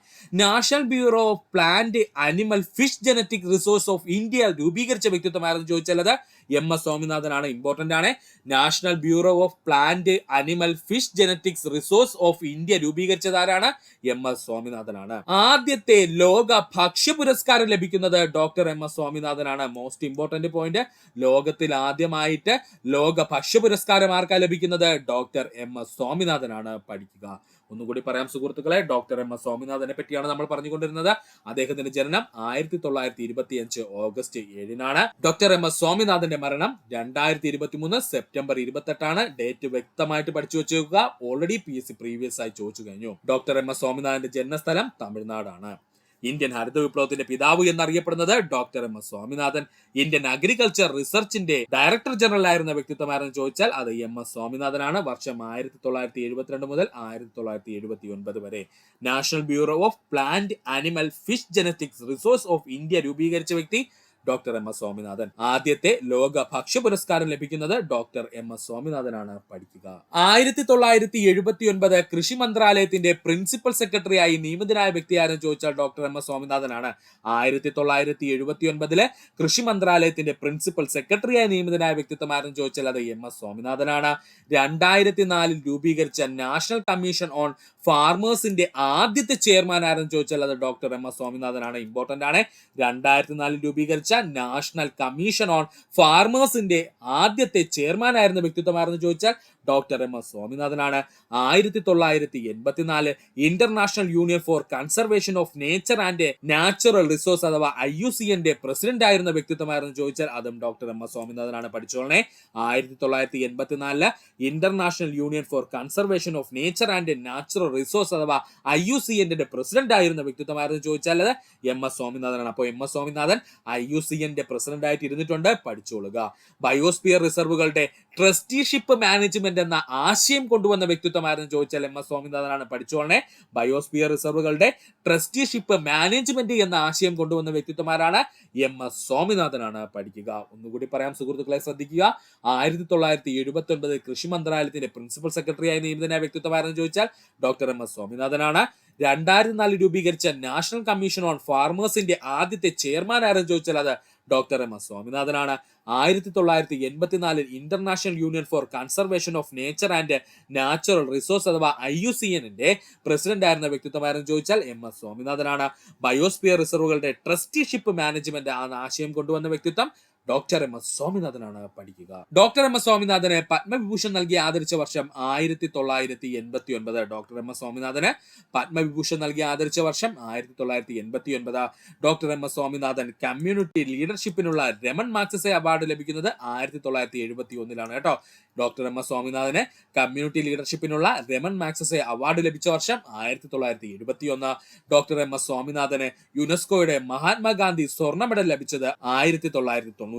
National bureau of plant animal fish genetic resource of India രൂപീകരിച്ച വ്യക്തിത്വമായിരുന്നു ചോദിച്ചാൽ അത് എം എസ് സ്വാമിനാഥനാണ്. ഇമ്പോർട്ടന്റ് ആണ്. National bureau of plant animal fish genetics resource of India രൂപീകരിച്ചത് ആരാണ്? എം എസ് സ്വാമിനാഥനാണ്. ആദ്യത്തെ ലോക ഭക്ഷ്യ പുരസ്കാരം ലഭിക്കുന്നത് ഡോക്ടർ എം എസ് സ്വാമിനാഥനാണ്. മോസ്റ്റ് ഇമ്പോർട്ടന്റ് പോയിന്റ്, ലോകത്തിൽ ആദ്യമായിട്ട് ലോക ഭക്ഷ്യ പുരസ്കാരം ആർക്കാ ലഭിക്കുന്നത്? ഡോക്ടർ എം എസ് സ്വാമിനാഥനാണ്. പഠിക്കുക. ഒന്നുകൂടി പറയാം സുഹൃത്തുക്കളെ, ഡോക്ടർ എം എസ് സ്വാമിനാഥനെ പറ്റിയാണ് നമ്മൾ പറഞ്ഞുകൊണ്ടിരുന്നത്. അദ്ദേഹത്തിന്റെ ജനനം 1925 ഓഗസ്റ്റ് 7-നാണ്. ഡോക്ടർ എം എസ് സ്വാമിനാഥന്റെ മരണം 2023 സെപ്റ്റംബർ 28-ആണ്. ഡേറ്റ് വ്യക്തമായിട്ട് പഠിച്ചു വെച്ചേക്കുക. ഓൾറെഡി PSC പ്രീവിയസ് ആയി ചോദിച്ചു കഴിഞ്ഞു. ഡോക്ടർ എം എസ് സ്വാമിനാഥന്റെ ജന്മസ്ഥലം തമിഴ്നാടാണ്. ഇന്ത്യൻ ഹരിത വിപ്ലവത്തിന്റെ പിതാവ് എന്നറിയപ്പെടുന്നത് doctor M S Swaminathan. Indian agriculture റിസർച്ചിന്റെ ഡയറക്ടർ ജനറൽ ആയിരുന്ന വ്യക്തിത്വമായിരുന്നു ചോദിച്ചാൽ അത് എം എസ് സ്വാമിനാഥനാണ്. വർഷം 1972 മുതൽ 1979 വരെ. National bureau of plant animal fish genetics resource of India രൂപീകരിച്ച വ്യക്തി ഡോക്ടർ എം എസ് സ്വാമിനാഥൻ. ആദ്യത്തെ ലോക ഭക്ഷ്യ പുരസ്കാരം ലഭിക്കുന്നത് ഡോക്ടർ എം എസ് സ്വാമിനാഥനാണ്. പഠിക്കുക. 1979 കൃഷി മന്ത്രാലയത്തിന്റെ പ്രിൻസിപ്പൽ സെക്രട്ടറിയായി നിയമിതനായ വ്യക്തിയാരെന്ന് ചോദിച്ചാൽ ഡോക്ടർ എം എസ് സ്വാമിനാഥനാണ്. 1979 കൃഷി മന്ത്രാലയത്തിന്റെ പ്രിൻസിപ്പൽ സെക്രട്ടറിയായി നിയമിതനായ വ്യക്തിത്വമാരെന്ന് ചോദിച്ചാൽ അത് എം എസ് സ്വാമിനാഥനാണ്. 2004 രൂപീകരിച്ച നാഷണൽ കമ്മീഷൻ ഓൺ ഫാർമേഴ്സിന്റെ ആദ്യത്തെ ചെയർമാൻ ആരെന്ന് ചോദിച്ചാൽ അത് ഡോക്ടർ എം എസ് സ്വാമിനാഥനാണ്. ഇമ്പോർട്ടന്റ് ആണ്. 2004 രൂപീകരിച്ച നാഷണൽ കമ്മീഷൻ ഓൺ ഫാർമേഴ്സിന്റെ ആദ്യത്തെ ചെയർമാൻ ആയിരുന്ന വ്യക്തിത്വമാരെന്ന് ചോദിച്ചാൽ ഡോക്ടർ എം എസ് സ്വാമിനാഥനാണ്. 1984 international union four conservation of nature and natural resource അഥവാ IUCN പ്രസിഡന്റ് ആയിരുന്ന വ്യക്തിത്വമായിരുന്നു ചോദിച്ചാൽ അതും ഡോക്ടർ എം എസ് സ്വാമിനാഥനാണ്. പഠിച്ചോളണേ. 1984 international union four conservation of nature and natural resource അഥവാ IUCN പ്രസിഡന്റ് ആയിരുന്ന വ്യക്തിത്വമായിരുന്നു ചോദിച്ചാൽ അത് എം എസ് സ്വാമിനാഥനാണ്. അപ്പോൾ M S Swaminathan IUCN president ആയിട്ട് ഇരുന്നിട്ടുണ്ട്. പഠിച്ചോളുക. ബയോസ്ഫിയർ റിസർവുകളുടെ ട്രസ്റ്റിഷിപ്പ് മാനേജ്മെന്റ് എന്ന ആശയം കൊണ്ടുവന്ന വ്യക്തിത്വമായിരുന്നു ചോദിച്ചാൽ എം എസ് സ്വാമിനാഥനാണ്. പഠിച്ചോളണേ. ബയോസ്ഫിയർ റിസർവുകളുടെ ട്രസ്റ്റിഷിപ്പ് മാനേജ്മെന്റ് എന്ന ആശയം കൊണ്ടുവന്ന വ്യക്തിത്വമാരാണ്? എം എസ് സ്വാമിനാഥനാണ്. പഠിക്കുക. ഒന്നുകൂടി പറയാം സുഹൃത്തുക്കളെ, ശ്രദ്ധിക്കുക. 1979 കൃഷി മന്ത്രാലയത്തിന്റെ പ്രിൻസിപ്പൽ സെക്രട്ടറിയായി നിയമിതനായ വ്യക്തിത്വമാരെന്ന് ചോദിച്ചാൽ ഡോക്ടർ എം എസ് സ്വാമിനാഥനാണ്. 2004 രൂപീകരിച്ച നാഷണൽ കമ്മീഷൻ ഓൺ ഫാർമേഴ്സിന്റെ ആദ്യത്തെ ചെയർമാൻ ആരെന്ന് ചോദിച്ചാൽ അത് ഡോക്ടർ എം എസ് സ്വാമിനാഥനാണ്. 1984 international union four conservation of nature and natural resource അഥവാ IUCN പ്രസിഡന്റ് ആയിരുന്ന വ്യക്തിത്വമാരെന്ന് ചോദിച്ചാൽ എം എസ് സ്വാമിനാഥനാണ്. ബയോസ്ഫിയർ റിസർവുകളുടെ ട്രസ്റ്റിഷിപ്പ് മാനേജ്മെന്റ് എന്ന ആശയം കൊണ്ടുവന്ന വ്യക്തിത്വം ഡോക്ടർ എം എസ് സ്വാമിനാഥനാണ്. പഠിക്കുക. ഡോക്ടർ എം എസ് സ്വാമിനാഥന് പത്മവിഭൂഷൺ നൽകി ആദരിച്ച വർഷം 1989. ഡോക്ടർ എം എസ് സ്വാമിനാഥന് പത്മവിഭൂഷൺ നൽകി ആദരിച്ച വർഷം 1989. Doctor M S Swaminathan community ലീഡർഷിപ്പിനുള്ള രമൺ മാഗ്സസെ അവാർഡ് ലഭിക്കുന്നത് 1971 കേട്ടോ. ഡോക്ടർ എം എസ് സ്വാമിനാഥന് കമ്മ്യൂണിറ്റി ലീഡർഷിപ്പിനുള്ള രമൺ മാഗ്സസെ അവാർഡ് ലഭിച്ച വർഷം 1971. ഡോക്ടർ എം എസ് സ്വാമിനാഥന് യുനെസ്കോയുടെ മഹാത്മാഗാന്ധി സ്വർണ്ണ മെഡൽ ലഭിച്ചത് 1999.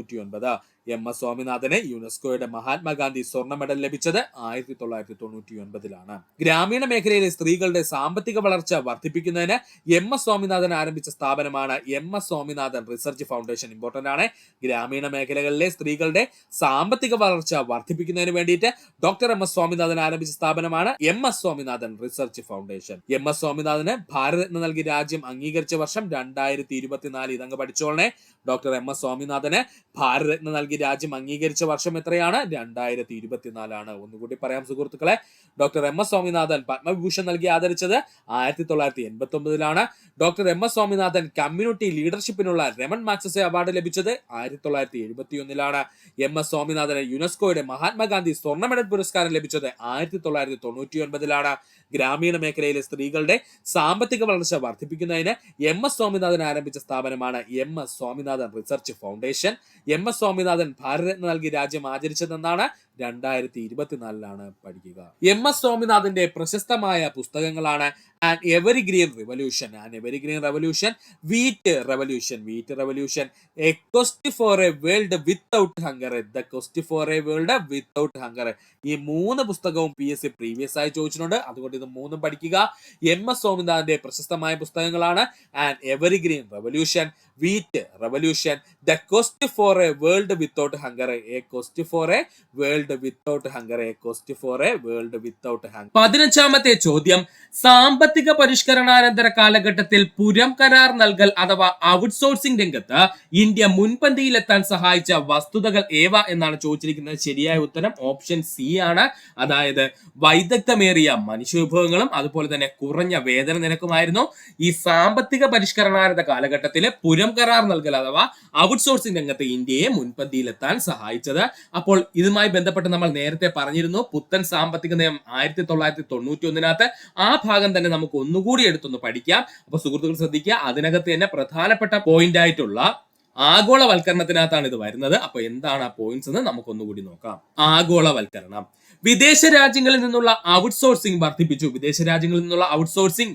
എം എസ് സ്വാമിനാഥന് യുനെസ്കോയുടെ മഹാത്മാഗാന്ധി സ്വർണ്ണ മെഡൽ ലഭിച്ചത് 1999. ഗ്രാമീണ മേഖലയിലെ സ്ത്രീകളുടെ സാമ്പത്തിക വളർച്ച വർദ്ധിപ്പിക്കുന്നതിന് എം എസ് സ്വാമിനാഥൻ ആരംഭിച്ച സ്ഥാപനമാണ് M S Swaminathan research foundation. Important ആണ്. ഗ്രാമീണ മേഖലകളിലെ സ്ത്രീകളുടെ സാമ്പത്തിക വളർച്ച വർദ്ധിപ്പിക്കുന്നതിന് വേണ്ടിയിട്ട് ഡോക്ടർ എം എസ് സ്വാമിനാഥൻ ആരംഭിച്ച സ്ഥാപനമാണ് M S Swaminathan research foundation. M S സ്വാമിനാഥന് ഭാരതരത്ന നൽകി രാജ്യം അംഗീകരിച്ച വർഷം 2024. ഇതങ്ങ് പഠിച്ചോളണേ. ഡോക്ടർ എം എസ് സ്വാമിനാഥന് ഭാരതരത്ന നൽകി രാജ്യം അംഗീകരിച്ച വർഷം എത്രയാണ്? 2024. ഒന്നുകൂടി പറയാം സുഹൃത്തുക്കളെ. Doctor M S Swaminathan Padma Vibhushan നൽകി ആദരിച്ചത് 1989. Doctor M S Swaminathan community ലീഡർഷിപ്പിനുള്ള രമൺ മാഗ്സസെ അവാർഡ് ലഭിച്ചത് 1971. എം എസ് സ്വാമിനാഥന് യുനെസ്കോയുടെ മഹാത്മാഗാന്ധി സ്വർണ്ണ മെഡൽ പുരസ്കാരം ലഭിച്ചത് 1999. ഗ്രാമീണ മേഖലയിലെ സ്ത്രീകളുടെ സാമ്പത്തിക വളർച്ച വർദ്ധിപ്പിക്കുന്നതിന് എം എസ് സ്വാമിനാഥൻ ആരംഭിച്ച സ്ഥാപനമാണ് M S Swaminathan research foundation. M S Swaminathan Bharat Ratna നൽകി രാജ്യം ആചരിച്ചതെന്നാണ് 2024 പഠിക്കുക. MS സ്വാമിനാഥന്റെ പ്രശസ്തമായ പുസ്തകങ്ങളാണ് an evergreen revolution, wheat revolution, A quest for a world without hunger, the quest for a world without hunger. ഈ 3 പുസ്തകവും PSC പ്രീവിയസ് ആയി ചോദിച്ചിട്ടുണ്ട്. അതുകൊണ്ട് ഇത് 3ഉം പഠിക്കുക. MS സ്വാമിനാഥന്റെ പ്രശസ്തമായ പുസ്തകങ്ങളാണ് an evergreen revolution, wheat revolution, the quest for a world without hunger, a quest for a world without hunger, a quest for a world without hunger. 15ാമത്തെ ചോദ്യം, സാമ്പത്തിക പരിഷ്കരണാനന്തര കാലഘട്ടത്തിൽ പുരം കരാർ നൽകൽ അഥവാ ഔട്ട്സോഴ്സിംഗ് രംഗത്ത് ഇന്ത്യ മുൻപന്തിയിലെത്താൻ സഹായിച്ച വസ്തുതകൾ ഏവ എന്നാണ് ചോദിച്ചിരിക്കുന്നത്. ശരിയായ ഉത്തരം ഓപ്ഷൻ സി ആണ്. അതായത് വൈദഗ്ധ്യമേറിയ മനുഷ്യവിഭവങ്ങളും അതുപോലെ തന്നെ കുറഞ്ഞ വേതന നിരക്കുമായിരുന്നു ഈ സാമ്പത്തിക പരിഷ്കരണാനന്തര കാലഘട്ടത്തിൽ പുരം കരാർ നൽകൽ അഥവാ ഔട്ട്സോഴ്സിംഗ് രംഗത്ത് ഇന്ത്യയെ മുൻപന്തിയിലെത്താൻ സഹായിച്ചത്. അപ്പോൾ ഇതുമായി ബന്ധപ്പെട്ട് നമ്മൾ നേരത്തെ പറഞ്ഞിരുന്നു, പുത്തൻ സാമ്പത്തിക നയം 1991 ആ ഭാഗം തന്നെ നമുക്ക് ഒന്നുകൂടി എടുത്തൊന്ന് പഠിക്കാം. അപ്പൊ സുഹൃത്തുക്കൾ ശ്രദ്ധിക്കുക, അതിനകത്ത് തന്നെ പ്രധാനപ്പെട്ട പോയിന്റ് ആയിട്ടുള്ള ആഗോളവൽക്കരണത്തിനകത്താണ് ഇത് വരുന്നത്. അപ്പൊ എന്താണ് ആ പോയിന്റ്സ് എന്ന് നമുക്കൊന്നുകൂടി നോക്കാം. ആഗോളവൽക്കരണം, വിദേശ രാജ്യങ്ങളിൽ നിന്നുള്ള ഔട്ട്സോഴ്സിംഗ്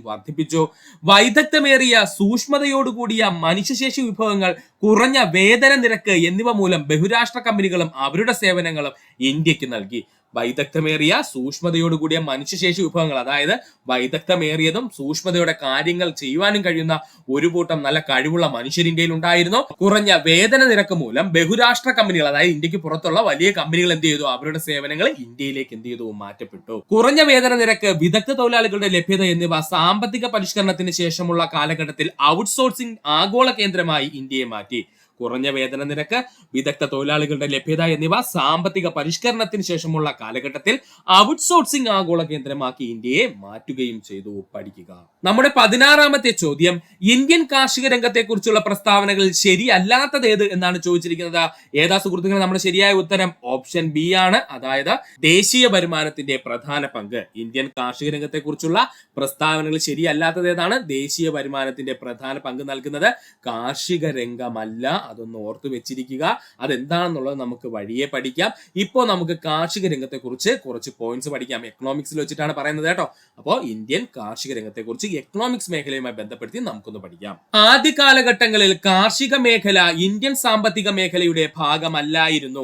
വർദ്ധിപ്പിച്ചു. വൈദഗ്ധ്യമേറിയ സൂക്ഷ്മതയോടുകൂടിയ മനുഷ്യശേഷി വിഭവങ്ങൾ, കുറഞ്ഞ വേതന നിരക്ക് എന്നിവ മൂലം ബഹുരാഷ്ട്ര കമ്പനികളും അവരുടെ സേവനങ്ങളും ഇന്ത്യക്ക് നൽകി. വൈദഗ്ധ്യമേറിയ സൂക്ഷ്മതയോടുകൂടിയ മനുഷ്യശേഷി വിഭവങ്ങൾ, അതായത് വൈദഗ്ധ്യമേറിയതും സൂക്ഷ്മതയോടെ കാര്യങ്ങൾ ചെയ്യുവാനും കഴിയുന്ന ഒരു കൂട്ടം നല്ല കഴിവുള്ള മനുഷ്യർ ഇന്ത്യയിൽ ഉണ്ടായിരുന്നു. കുറഞ്ഞ വേതന നിരക്ക് മൂലം ബഹുരാഷ്ട്ര കമ്പനികൾ, അതായത് ഇന്ത്യക്ക് പുറത്തുള്ള വലിയ കമ്പനികൾ എന്ത് ചെയ്തു, അവരുടെ സേവനങ്ങൾ ഇന്ത്യയിലേക്ക് എന്ത് ചെയ്തു, മാറ്റപ്പെട്ടു. കുറഞ്ഞ വേതന നിരക്ക്, വിദഗ്ധ തൊഴിലാളികളുടെ ലഭ്യത എന്നിവ സാമ്പത്തിക പരിഷ്കരണത്തിന് ശേഷമുള്ള കാലഘട്ടത്തിൽ ഔട്ട്സോഴ്സിംഗ് ആഗോള കേന്ദ്രമായി ഇന്ത്യയെ മാറ്റി. കുറഞ്ഞ വേതന നിരക്ക്, വിദഗ്ധ തൊഴിലാളികളുടെ ലഭ്യത എന്നിവ സാമ്പത്തിക പരിഷ്കരണത്തിന് ശേഷമുള്ള കാലഘട്ടത്തിൽ ഔട്ട്സോഴ്സിംഗ് ആഗോള കേന്ദ്രമാക്കി ഇന്ത്യയെ മാറ്റുകയും ചെയ്തു. പഠിക്കുക. നമ്മുടെ 16ാമത്തെ ചോദ്യം, ഇന്ത്യൻ കാർഷിക രംഗത്തെ കുറിച്ചുള്ള പ്രസ്താവനകളിൽ ശരിയല്ലാത്തത് ഏത് എന്നാണ് ചോദിച്ചിരിക്കുന്നത്. ഏതാ സുഹൃത്തുക്കളെ നമ്മുടെ ശരിയായ ഉത്തരം? ഓപ്ഷൻ ബി ആണ്. അതായത് ദേശീയ വരുമാനത്തിന്റെ പ്രധാന പങ്ക്. ഇന്ത്യൻ കാർഷിക രംഗത്തെ കുറിച്ചുള്ള പ്രസ്താവനകൾ ശരിയല്ലാത്തത് ഏതാണ്? ദേശീയ വരുമാനത്തിന്റെ പ്രധാന പങ്ക് നൽകുന്നത് കാർഷിക രംഗമല്ല. അതൊന്ന് ഓർത്തു വെച്ചിരിക്കുക. അതെന്താണെന്നുള്ളത് നമുക്ക് വഴിയെ പഠിക്കാം. ഇപ്പോൾ നമുക്ക് കാർഷിക രംഗത്തെ കുറിച്ച് കുറച്ച് പോയിന്റ്സ് പഠിക്കാം. എക്കണോമിക്സിൽ വെച്ചിട്ടാണ് പറയുന്നത് കേട്ടോ. അപ്പോൾ ഇന്ത്യൻ കാർഷിക രംഗത്തെ കുറിച്ച് എക്കണോമിക്സ് മേഖലയുമായി ബന്ധപ്പെടുത്തി നമുക്കൊന്ന് പഠിക്കാം. ആദ്യ കാലഘട്ടങ്ങളിൽ കാർഷിക മേഖല ഇന്ത്യൻ സാമ്പത്തിക മേഖലയുടെ ഭാഗമല്ലായിരുന്നു.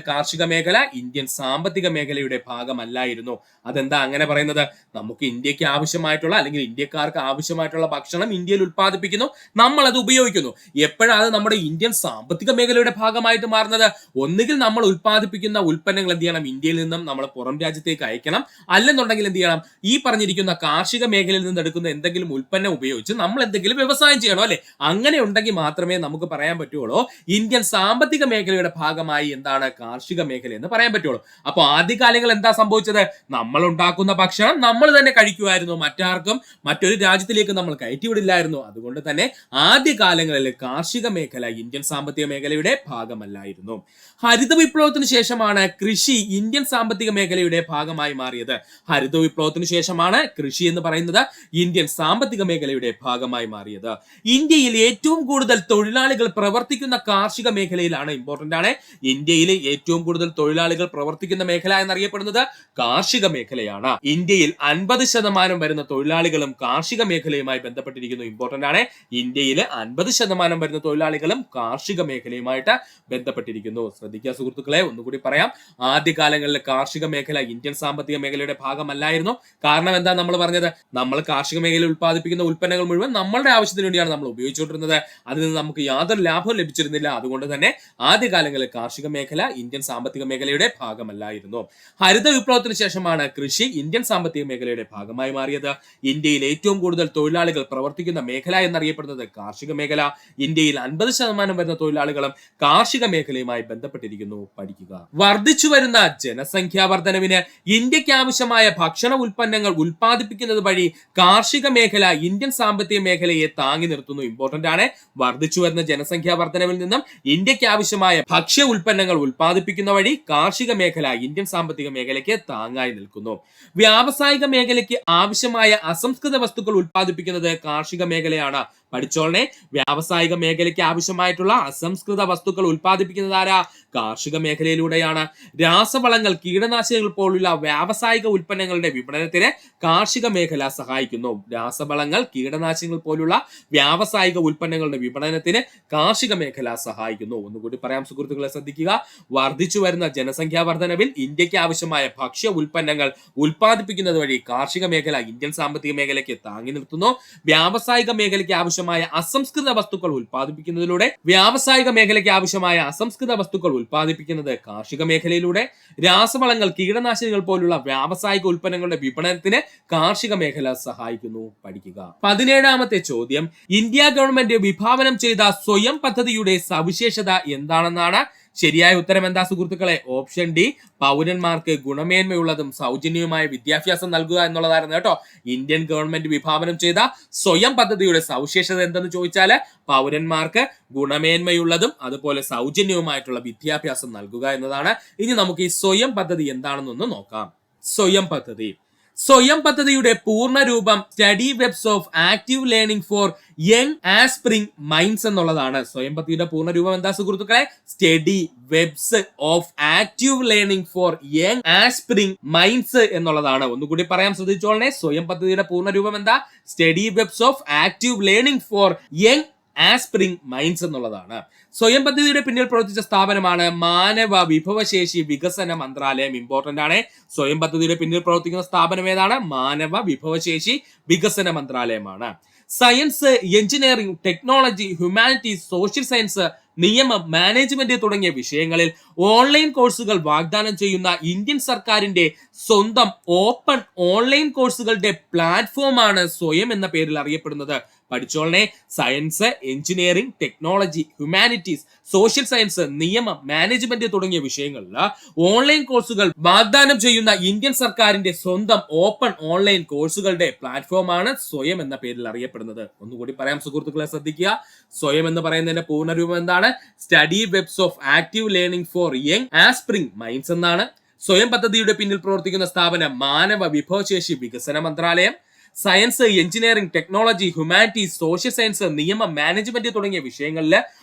കാർഷിക മേഖല ഇന്ത്യൻ സാമ്പത്തിക മേഖലയുടെ ഭാഗമല്ലായിരുന്നു. അതെന്താ അങ്ങനെ പറയുന്നത്? നമുക്ക് ഇന്ത്യക്ക് ആവശ്യമായിട്ടുള്ള അല്ലെങ്കിൽ ഇന്ത്യക്കാർക്ക് ആവശ്യമായിട്ടുള്ള ഭക്ഷണം ഇന്ത്യയിൽ ഉത്പാദിപ്പിക്കുന്നു, നമ്മൾ അത് ഉപയോഗിക്കുന്നു. എപ്പോഴാണ് അത് നമ്മുടെ ഇന്ത്യൻ സാമ്പത്തിക മേഖലയുടെ ഭാഗമായിട്ട് മാറുന്നത്? ഒന്നുകിൽ നമ്മൾ ഉത്പാദിപ്പിക്കുന്ന ഉൽപ്പന്നങ്ങൾ എന്ത് ചെയ്യണം, ഇന്ത്യയിൽ നിന്നും നമ്മൾ പുറം രാജ്യത്തേക്ക് അയക്കണം. അല്ലെന്നുണ്ടെങ്കിൽ എന്ത് ചെയ്യണം, ഈ പറഞ്ഞിരിക്കുന്ന കാർഷിക മേഖലയിൽ നിന്ന് എടുക്കുന്ന എന്തെങ്കിലും ഉൽപ്പന്നം ഉപയോഗിച്ച് നമ്മൾ എന്തെങ്കിലും വ്യവസായം ചെയ്യണം അല്ലെ. അങ്ങനെ ഉണ്ടെങ്കിൽ മാത്രമേ നമുക്ക് പറയാൻ പറ്റുള്ളൂ ഇന്ത്യൻ സാമ്പത്തിക മേഖലയുടെ ഭാഗമായി എന്താണ് കാർഷിക മേഖല എന്ന് പറയാൻ പറ്റുള്ളൂ. അപ്പൊ ആദ്യകാലങ്ങൾ എന്താ സംഭവിച്ചത്? നമ്മൾ ഉണ്ടാക്കുന്ന ഭക്ഷണം നമ്മൾ തന്നെ കഴിക്കുമായിരുന്നു, മറ്റാർക്കും മറ്റൊരു രാജ്യത്തിലേക്ക് നമ്മൾ കയറ്റിവിടില്ലായിരുന്നു. അതുകൊണ്ട് തന്നെ ആദ്യകാലങ്ങളിൽ കാർഷിക മേഖല ഇന്ത്യൻ സാമ്പത്തിക മേഖലയുടെ ഭാഗമല്ലായിരുന്നു. ഹരിത വിപ്ലവത്തിന് ശേഷമാണ് കൃഷി ഇന്ത്യൻ സാമ്പത്തിക മേഖലയുടെ ഭാഗമായി മാറിയത്. ഹരിത വിപ്ലവത്തിന് ശേഷമാണ് കൃഷി എന്ന് പറയുന്നത് ഇന്ത്യൻ സാമ്പത്തിക മേഖലയുടെ ഭാഗമായി മാറിയത്. ഇന്ത്യയിൽ ഏറ്റവും കൂടുതൽ തൊഴിലാളികൾ പ്രവർത്തിക്കുന്ന കാർഷിക മേഖലയിലാണ്. ഇമ്പോർട്ടന്റ് ആണ്. ഇന്ത്യയിൽ ഏറ്റവും കൂടുതൽ തൊഴിലാളികൾ പ്രവർത്തിക്കുന്ന മേഖല എന്നറിയപ്പെടുന്നത് കാർഷിക മേഖലയാണ്. ഇന്ത്യയിൽ 50% വരുന്ന തൊഴിലാളികളും കാർഷിക മേഖലയുമായി ബന്ധപ്പെട്ടിരിക്കുന്നു. ഇമ്പോർട്ടന്റ് ആണ്. ഇന്ത്യയിൽ 50% വരുന്ന തൊഴിലാളികളും കാർഷിക മേഖലയുമായിട്ട് ബന്ധപ്പെട്ടിരിക്കുന്നു. ശ്രദ്ധിക്കുക സുഹൃത്തുക്കളെ, ഒന്നുകൂടി പറയാം. ആദ്യകാലങ്ങളിൽ കാർഷിക മേഖല ഇന്ത്യൻ സാമ്പത്തിക മേഖലയുടെ ഭാഗമല്ലായിരുന്നു. കാരണം എന്താ നമ്മൾ പറഞ്ഞത്? നമ്മൾ കാർഷിക മേഖലയിൽ ഉത്പാദിപ്പിക്കുന്ന ഉൽപ്പന്നങ്ങൾ മുഴുവൻ നമ്മളുടെ ആവശ്യത്തിന് വേണ്ടിയാണ് നമ്മൾ ഉപയോഗിച്ചുകൊണ്ടിരുന്നത്. അതിൽ നിന്ന് നമുക്ക് യാതൊരു ലാഭവും ലഭിച്ചിരുന്നില്ല. അതുകൊണ്ട് തന്നെ ആദ്യകാലങ്ങളിൽ കാർഷിക മേഖല ഇന്ത്യൻ സാമ്പത്തിക മേഖലയുടെ ഭാഗമല്ലായിരുന്നു. ഹരിത വിപ്ലവത്തിന് ശേഷമാണ് കൃഷി ഇന്ത്യൻ സാമ്പത്തിക മേഖലയുടെ ഭാഗമായി മാറിയത്. ഇന്ത്യയിൽ ഏറ്റവും കൂടുതൽ തൊഴിലാളികൾ പ്രവർത്തിക്കുന്ന മേഖല എന്നറിയപ്പെടുന്നത് കാർഷിക മേഖല. ഇന്ത്യയിൽ 50% വരുന്ന തൊഴിലാളികളും കാർഷിക മേഖലയുമായി ബന്ധപ്പെട്ടിരിക്കുന്നു. പഠിക്കുക. വർദ്ധിച്ചു വരുന്ന ജനസംഖ്യാ വർധനവിന് ഇന്ത്യക്ക് ആവശ്യമായ ഭക്ഷണ ഉൽപ്പന്നങ്ങൾ ഉൽപ്പാദിപ്പിക്കുന്നത് വഴി കാർഷിക മേഖല ഇന്ത്യൻ സാമ്പത്തിക മേഖലയെ താങ്ങി നിർത്തുന്നു. ഇമ്പോർട്ടന്റ് ആണ്. വർദ്ധിച്ചു വരുന്ന ജനസംഖ്യാ വർധനവിൽ നിന്നും ഇന്ത്യക്ക് ആവശ്യമായ ഭക്ഷ്യ ഉൽപ്പന്നങ്ങൾ ഉൽപ്പാദിപ്പിക്കുന്ന വഴി കാർഷിക മേഖല ഇന്ത്യൻ സാമ്പത്തിക മേഖലയ്ക്ക് താങ്ങായി നിൽക്കുന്നു. വ്യാവസായിക മേഖലയ്ക്ക് ആവശ്യമായ അസംസ്കൃത വസ്തുക്കൾ ഉൽപ്പാദിപ്പിക്കുന്നത് കാർഷിക മേഖലയാണ്. പഠിച്ചോളനെ. വ്യാവസായിക മേഖലയ്ക്ക് ആവശ്യമായിട്ടുള്ള അസംസ്കൃത വസ്തുക്കൾ ഉൽപ്പാദിപ്പിക്കുന്നത് ആരാ? കാർഷിക മേഖലയിലൂടെയാണ്. രാസവളങ്ങൾ, കീടനാശിനികൾ പോലുള്ള വ്യാവസായിക ഉൽപ്പന്നങ്ങളുടെ വിപണനത്തിന് കാർഷിക മേഖല സഹായിക്കുന്നു. രാസവളങ്ങൾ, കീടനാശിനികൾ പോലുള്ള വ്യാവസായിക ഉൽപ്പന്നങ്ങളുടെ വിപണനത്തിന് കാർഷിക മേഖല സഹായിക്കുന്നു. ഒന്നുകൂടി പറയാം സുഹൃത്തുക്കളെ, ശ്രദ്ധിക്കുക. വർദ്ധിച്ചു വരുന്ന ജനസംഖ്യാ വർധനവിൽ ഇന്ത്യക്ക് ആവശ്യമായ ഭക്ഷ്യ ഉൽപ്പന്നങ്ങൾ ഉൽപ്പാദിപ്പിക്കുന്നത് വഴി കാർഷിക മേഖല ഇന്ത്യൻ സാമ്പത്തിക മേഖലയ്ക്ക് താങ്ങി നിർത്തുന്നു. വ്യാവസായിക മേഖലയ്ക്ക് ആവശ്യമായ അസംസ്കൃത വസ്തുക്കൾ ഉൽപ്പാദിപ്പിക്കുന്നത് കാർഷിക മേഖലയിലൂടെ. രാസവളങ്ങൾ, കീടനാശിനികൾ പോലുള്ള വ്യാവസായിക ഉൽപ്പന്നങ്ങളുടെ വിപണനത്തിന് കാർഷിക മേഖല സഹായിക്കുന്നു. പഠിക്കുക. 17ാമത്തെ ചോദ്യം, ഇന്ത്യ ഗവൺമെന്റ് വിഭാവനം ചെയ്ത സ്വയം പദ്ധതിയുടെ സവിശേഷത എന്താണെന്നാണ്. ശരിയായ ഉത്തരം എന്താ സുഹൃത്തുക്കളെ? ഓപ്ഷൻ ഡി, പൗരന്മാർക്ക് ഗുണമേന്മയുള്ളതും സൗജന്യവുമായ വിദ്യാഭ്യാസം നൽകുക എന്നുള്ളതായിരുന്നു കേട്ടോ. ഇന്ത്യൻ ഗവൺമെന്റ് വിഭാവനം ചെയ്ത സ്വയം പദ്ധതിയുടെ സവിശേഷത എന്തെന്ന് ചോദിച്ചാല് പൗരന്മാർക്ക് ഗുണമേന്മയുള്ളതും അതുപോലെ സൗജന്യവുമായിട്ടുള്ള വിദ്യാഭ്യാസം നൽകുക എന്നതാണ്. ഇനി നമുക്ക് ഈ സ്വയം പദ്ധതി എന്താണെന്നൊന്ന് നോക്കാം. സ്വയം പദ്ധതിയുടെ പൂർണ്ണ രൂപം study webs of active learning for young aspiring minds എന്നുള്ളതാണ്. സ്വയം പദ്ധതിയുടെ പൂർണ്ണ രൂപം എന്താ സുഹൃത്തുക്കളെ? Study webs of active learning for young aspiring minds എന്നുള്ളതാണ്. ഒന്നുകൂടി പറയാൻ ശ്രദ്ധിച്ചോളനെ. സ്വയം പദ്ധതിയുടെ പൂർണ്ണ രൂപം എന്താ? Study webs of active learning for young aspiring minds എന്നുള്ളതാണ്. സ്വയം പദ്ധതിയുടെ പിന്നിൽ പ്രവർത്തിച്ച സ്ഥാപനമാണ് മാനവ വിഭവശേഷി വികസന മന്ത്രാലയം. ഇമ്പോർട്ടന്റ് ആണ്. സ്വയം പദ്ധതിയുടെ പിന്നിൽ പ്രവർത്തിക്കുന്ന സ്ഥാപനം ഏതാണ്? മാനവ വിഭവശേഷി വികസന മന്ത്രാലയമാണ്. Science, engineering, technology, humanities, social science, നിയമം, മാനേജ്മെന്റ് തുടങ്ങിയ വിഷയങ്ങളിൽ ഓൺലൈൻ കോഴ്സുകൾ വാഗ്ദാനം ചെയ്യുന്ന ഇന്ത്യൻ സർക്കാരിന്റെ സ്വന്തം ഓപ്പൺ ഓൺലൈൻ കോഴ്സുകളുടെ പ്ലാറ്റ്ഫോമാണ് സ്വയം എന്ന പേരിൽ അറിയപ്പെടുന്നത്. പഠിച്ചോളനെ. Science, engineering, technology, humanities, social science, നിയമം, മാനേജ്മെന്റ് തുടങ്ങിയ വിഷയങ്ങളിൽ ഓൺലൈൻ കോഴ്സുകൾ വാഗ്ദാനം ചെയ്യുന്ന ഇന്ത്യൻ സർക്കാരിന്റെ സ്വന്തം ഓപ്പൺ ഓൺലൈൻ കോഴ്സുകളുടെ പ്ലാറ്റ്ഫോമാണ് സ്വയം എന്ന പേരിൽ അറിയപ്പെടുന്നത്. ഒന്നുകൂടി പറയാം സുഹൃത്തുക്കളെ, ശ്രദ്ധിക്കുക. സ്വയം എന്ന് പറയുന്നതിന്റെ പൂർണ്ണരൂപം എന്താണ്? Study webs of active learning for young aspiring minds എന്നാണ്. സ്വയം പദ്ധതിയുടെ പിന്നിൽ പ്രവർത്തിക്കുന്ന സ്ഥാപനം മാനവ വിഭവശേഷി വികസന മന്ത്രാലയം. Science, engineering, technology, humanities, social science, നിയമം, മാനേജ്മെന്റ് തുടങ്ങിയ വിഷയങ്ങളിൽ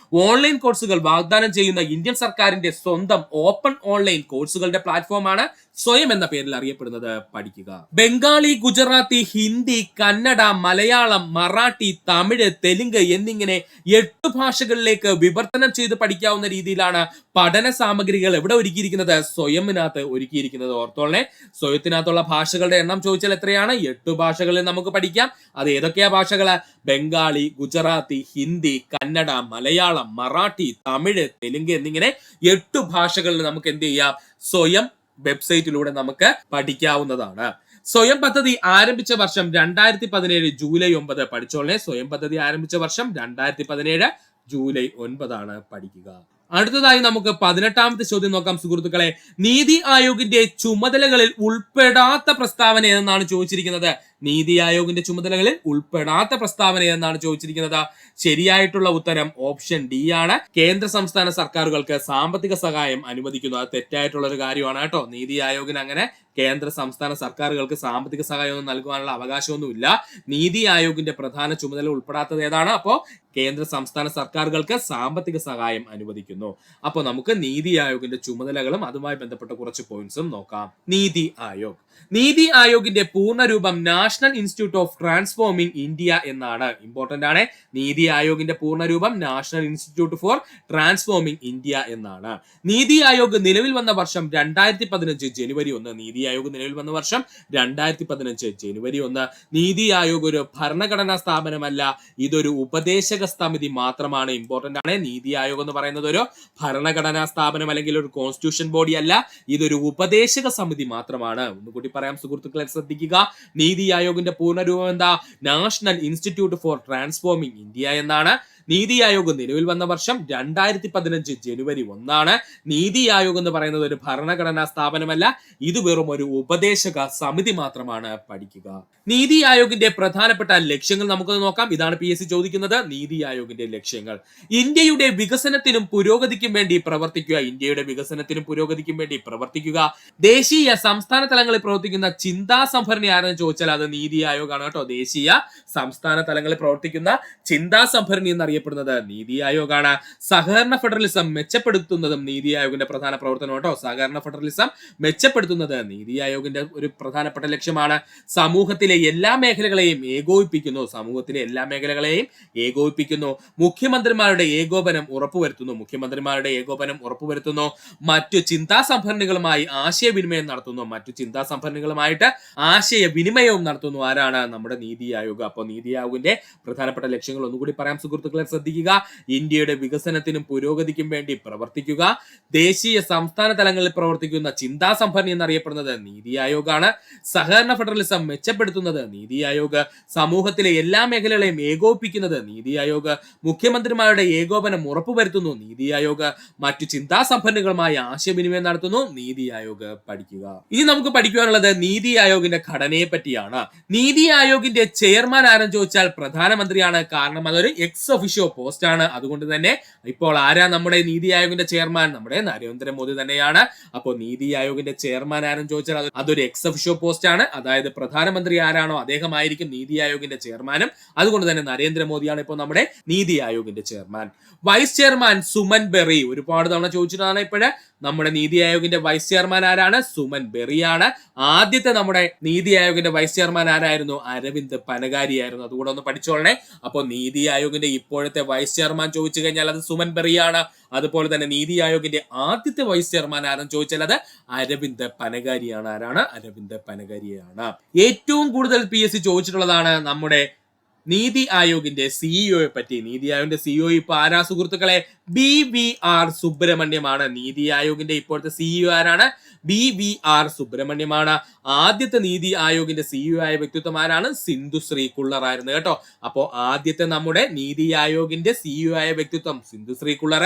ഓൺലൈൻ കോഴ്സുകൾ വാഗ്ദാനം ചെയ്യുന്ന ഇന്ത്യൻ സർക്കാരിന്റെ സ്വന്തം ഓപ്പൺ ഓൺലൈൻ കോഴ്സുകളുടെ പ്ലാറ്റ്ഫോമാണ് സ്വയം എന്ന പേരിൽ അറിയപ്പെടുന്നത്. പഠിക്കുക. ബംഗാളി, ഗുജറാത്തി, ഹിന്ദി, കന്നഡ, മലയാളം, മറാഠി, തമിഴ്, തെലുങ്ക് എന്നിങ്ങനെ 8 ഭാഷകളിലേക്ക് വിവർത്തനം ചെയ്ത് പഠിക്കാവുന്ന രീതിയിലാണ് പഠന സാമഗ്രികൾ എവിടെ ഒരുക്കിയിരിക്കുന്നത്? സ്വയമിനകത്ത് ഒരുക്കിയിരിക്കുന്നത്. ഓർത്തോളെ. സ്വയത്തിനകത്തുള്ള ഭാഷകളുടെ എണ്ണം ചോദിച്ചാൽ എത്രയാണ്? 8 ഭാഷകളിൽ നമുക്ക് പഠിക്കാം. അത് ഏതൊക്കെയാ ഭാഷകള്? ബംഗാളി, ഗുജറാത്തി, ഹിന്ദി, കന്നഡ, മലയാളം, മറാഠി, തമിഴ്, തെലുങ്ക് എന്നിങ്ങനെ 8 ഭാഷകളിൽ നമുക്ക് എന്ത് ചെയ്യാം? സ്വയം വെബ്സൈറ്റിലൂടെ നമുക്ക് പഠിക്കാവുന്നതാണ്. സ്വയം പദ്ധതി ആരംഭിച്ച വർഷം 2017 ജൂലൈ 9. പഠിച്ചോളെ. സ്വയം പദ്ധതി ആരംഭിച്ച വർഷം 2017 ജൂലൈ 9 ആണ്. പഠിക്കുക. അടുത്തതായി നമുക്ക് 18ാമത്തെ ചോദ്യം നോക്കാം സുഹൃത്തുക്കളെ. നീതി ആയോഗിന്റെ ചുമതലകളിൽ ഉൾപ്പെടാത്ത പ്രസ്താവന ഏതെന്നാണ് ചോദിച്ചിരിക്കുന്നത്? നീതി ആയോഗിന്റെ ചുമതലകളിൽ ഉൾപ്പെടാത്ത പ്രസ്താവന ഏതെന്നാണ് ചോദിച്ചിരിക്കുന്നത്? ശരിയായിട്ടുള്ള ഉത്തരം ഓപ്ഷൻ ഡി ആണ്. കേന്ദ്ര സംസ്ഥാന സർക്കാരുകൾക്ക് സാമ്പത്തിക സഹായം അനുവദിക്കുന്നു. അത് തെറ്റായിട്ടുള്ള ഒരു കാര്യമാണ് കേട്ടോ. നീതി ആയോഗിന് അങ്ങനെ കേന്ദ്ര സംസ്ഥാന സർക്കാരുകൾക്ക് സാമ്പത്തിക സഹായം ഒന്നും നൽകുവാനുള്ള അവകാശമൊന്നുമില്ല. നീതി ആയോഗിന്റെ പ്രധാന ചുമതല ഉൾപ്പെടാത്തത് ഏതാണ്? അപ്പോ കേന്ദ്ര സംസ്ഥാന സർക്കാരുകൾക്ക് സാമ്പത്തിക സഹായം അനുവദിക്കുന്നു. അപ്പൊ നമുക്ക് നീതി ആയോഗിന്റെ ചുമതലകളും അതുമായി ബന്ധപ്പെട്ട കുറച്ച് പോയിന്റ്സും നോക്കാം. നീതി ആയോഗിന്റെ പൂർണ്ണരൂപം national institute of transforming India എന്നാണ്. ഇമ്പോർട്ടന്റ് ആണ്. നീതി ആയോഗിന്റെ പൂർണ്ണരൂപം national institute for transforming India എന്നാണ്. നീതി ആയോഗ് നിലവിൽ വന്ന വർഷം 2015 ജനുവരി 1. നീതി ആയോഗ് നിലവിൽ വന്ന വർഷം 2015 ജനുവരി 1. നീതി ആയോഗ് ഒരു ഭരണഘടനാ സ്ഥാപനമല്ല, ഇതൊരു ഉപദേശക സമിതി മാത്രമാണ്. ഇമ്പോർട്ടന്റ് ആണ്. നീതി ആയോഗ് എന്ന് പറയുന്നത് ഒരു ഭരണഘടനാ സ്ഥാപനം അല്ലെങ്കിൽ ഒരു കോൺസ്റ്റിറ്റ്യൂഷൻ ബോഡി അല്ല, ഇതൊരു ഉപദേശക സമിതി മാത്രമാണ്. ഒന്നുകൂടി പറയാം സുഹൃത്തുക്കളെ, ശ്രദ്ധിക്കുക. നീതി ആയോഗിന്റെ പൂർണ്ണരൂപം എന്താ? National institute for transforming India എന്നാണ്. നീതി ആയോഗ് നിലവിൽ വന്ന വർഷം 2015 ജനുവരി 1 നീതി ആയോഗ് എന്ന് പറയുന്നത് ഒരു ഭരണഘടനാ സ്ഥാപനമല്ല, ഇത് വെറും ഒരു ഉപദേശക സമിതി മാത്രമാണ്. പഠിക്കുക. നീതി ആയോഗിന്റെ പ്രധാനപ്പെട്ട ലക്ഷ്യങ്ങൾ നമുക്കൊന്ന് നോക്കാം. ഇതാണ് PSC ചോദിക്കുന്നത്. നീതി ആയോഗിന്റെ ലക്ഷ്യങ്ങൾ: ഇന്ത്യയുടെ വികസനത്തിനും പുരോഗതിക്കും വേണ്ടി പ്രവർത്തിക്കുക. ഇന്ത്യയുടെ വികസനത്തിനും പുരോഗതിക്കും വേണ്ടി പ്രവർത്തിക്കുക. ദേശീയ സംസ്ഥാന തലങ്ങളിൽ പ്രവർത്തിക്കുന്ന ചിന്താ സംഭരണി ആരെന്ന് ചോദിച്ചാൽ അത് നീതി ആയോഗാണ് കേട്ടോ. ദേശീയ സംസ്ഥാന തലങ്ങളിൽ പ്രവർത്തിക്കുന്ന ചിന്താ സംഭരണി എന്നറിയപ്പെടുന്നത് നീതി ആയോഗാണ്. സഹകരണ ഫെഡറലിസം മെച്ചപ്പെടുത്തുന്നതും നീതി ആയോഗിന്റെ പ്രധാന പ്രവർത്തനം കേട്ടോ. സഹകരണ ഫെഡറലിസം മെച്ചപ്പെടുത്തുന്നത് നീതി ആയോഗിന്റെ ഒരു പ്രധാനപ്പെട്ട ലക്ഷ്യമാണ്. സമൂഹത്തിലെ എല്ലാ മേഖലകളെയും ഏകോപിപ്പിക്കുന്നു. സമൂഹത്തിലെ എല്ലാ മേഖലകളെയും ഏകോപിപ്പിക്കുന്നു. മുഖ്യമന്ത്രിമാരുടെ ഏകോപനം ഉറപ്പുവരുത്തുന്നു. മുഖ്യമന്ത്രിമാരുടെ ഏകോപനം ഉറപ്പുവരുത്തുന്നു. മറ്റു ചിന്താ സംഭരണികളുമായി ആശയവിനിമയം നടത്തുന്നു. മറ്റു ചിന്താ സംഭരണികളുമായിട്ട് ആശയവിനിമയവും നടത്തുന്നു. ആരാണ്? നമ്മുടെ നീതി ആയോഗ്. അപ്പോൾ നീതി ആയോഗിന്റെ പ്രധാനപ്പെട്ട ലക്ഷ്യങ്ങൾ ഒന്നുകൂടി പറയാം സുഹൃത്തുക്കളെ, ശ്രദ്ധിക്കുക. ഇന്ത്യയുടെ വികസനത്തിനും പുരോഗതിക്കും വേണ്ടി പ്രവർത്തിക്കുക. ദേശീയ സംസ്ഥാന തലങ്ങളിൽ പ്രവർത്തിക്കുന്ന ചിന്താ സംഭരണി എന്നറിയപ്പെടുന്നത് നീതി ആയോഗാണ്. സഹകരണ ഫെഡറലിസം മെച്ചപ്പെടുത്തുന്നത് നീതി ആയോഗ്. സമൂഹത്തിലെ എല്ലാ മേഖലകളെയും ഏകോപിപ്പിക്കുന്നത് നീതി ആയോഗ്. മുഖ്യമന്ത്രിമാരുടെ ഏകോപനം ഉറപ്പുവരുത്തുന്നു നീതി ആയോഗ്. മറ്റു ചിന്താ സംഭരണികളുമായി ആശയവിനിമയം നടത്തുന്നു നീതി ആയോഗ്. പഠിക്കുക. ഇനി നമുക്ക് പഠിക്കുവാനുള്ളത് നീതി ആയോഗിന്റെ ഘടനയെ പറ്റിയാണ്. നീതി ആയോഗിന്റെ ചെയർമാൻ ആരെന്ന് ചോദിച്ചാൽ പ്രധാനമന്ത്രിയാണ്. കാരണം അതൊരു എക്സ് ഒഫീഷ്യോ പോസ്റ്റ് ആണ്. അതുകൊണ്ട് തന്നെ ഇപ്പോൾ ആരാ നമ്മുടെ നീതി ആയോഗിന്റെ ചെയർമാൻ? നമ്മുടെ നരേന്ദ്രമോദി തന്നെയാണ്. അപ്പോൾ നീതി ആയോഗിന്റെ ചെയർമാൻ ആരെന്ന് ചോദിച്ചാൽ അതൊരു എക്സ് ഒഫീഷ്യോ പോസ്റ്റ് ആണ്. അതായത് പ്രധാനമന്ത്രി ആരാണോ അദ്ദേഹമായിരിക്കും നീതി ആയോഗിന്റെ ചെയർമാനും. അതുകൊണ്ട് തന്നെ നരേന്ദ്രമോദിയാണ് ഇപ്പോൾ നമ്മുടെ നീതി ആയോഗിന്റെ chairman. Vice chairman Suman Bery. ഒരുപാട് തവണ ചോദിച്ചിട്ടാണ് ഇപ്പോഴ്. നമ്മുടെ നീതി ആയോഗിന്റെ വൈസ് ചെയർമാൻ ആരാണ്? സുമൻ ബെറിയാണ്. ആദ്യത്തെ നമ്മുടെ നീതി ആയോഗിന്റെ വൈസ് ചെയർമാൻ ആരായിരുന്നു? അരവിന്ദ് പനഗാരി ആയിരുന്നു. അതുകൂടെ ഒന്ന് പഠിച്ചോളണേ. അപ്പോൾ നീതി ആയോഗിന്റെ ഇപ്പോഴത്തെ വൈസ് ചെയർമാൻ ചോദിച്ചു കഴിഞ്ഞാൽ അത് സുമൻ ബെറിയാണ്. അതുപോലെ തന്നെ നീതി ആയോഗിന്റെ ആദ്യത്തെ വൈസ് ചെയർമാൻ ആരെന്ന് ചോദിച്ചാൽ അത് അരവിന്ദ് പനഗാരിയാണ്. ആരാണ്? അരവിന്ദ് പനഗാരിയാണ്. ഏറ്റവും കൂടുതൽ PSC ചോദിച്ചിട്ടുള്ളതാണ് നമ്മുടെ നീതി ആയോഗിന്റെ സിഇഒയെ പറ്റി. നീതി ആയോഗിന്റെ സിഇഒ ഇപ്പൊ ആരാ സുഹൃത്തുക്കളെ? BVR സുബ്രഹ്മണ്യമാണ്. നീതി ആയോഗിന്റെ ഇപ്പോഴത്തെ സിഇഒ ആരാണ്? BVR സുബ്രഹ്മണ്യമാണ്. ആദ്യത്തെ നീതി ആയോഗിന്റെ സിഇഒ ആയ വ്യക്തിത്വം ആരാണ്? സിന്ധുശ്രീ കുള്ളർ ആയിരുന്നു കേട്ടോ. അപ്പോ ആദ്യത്തെ നമ്മുടെ നീതി ആയോഗിന്റെ സിഇഒ ആയ വ്യക്തിത്വം സിന്ധുശ്രീ കുള്ളർ.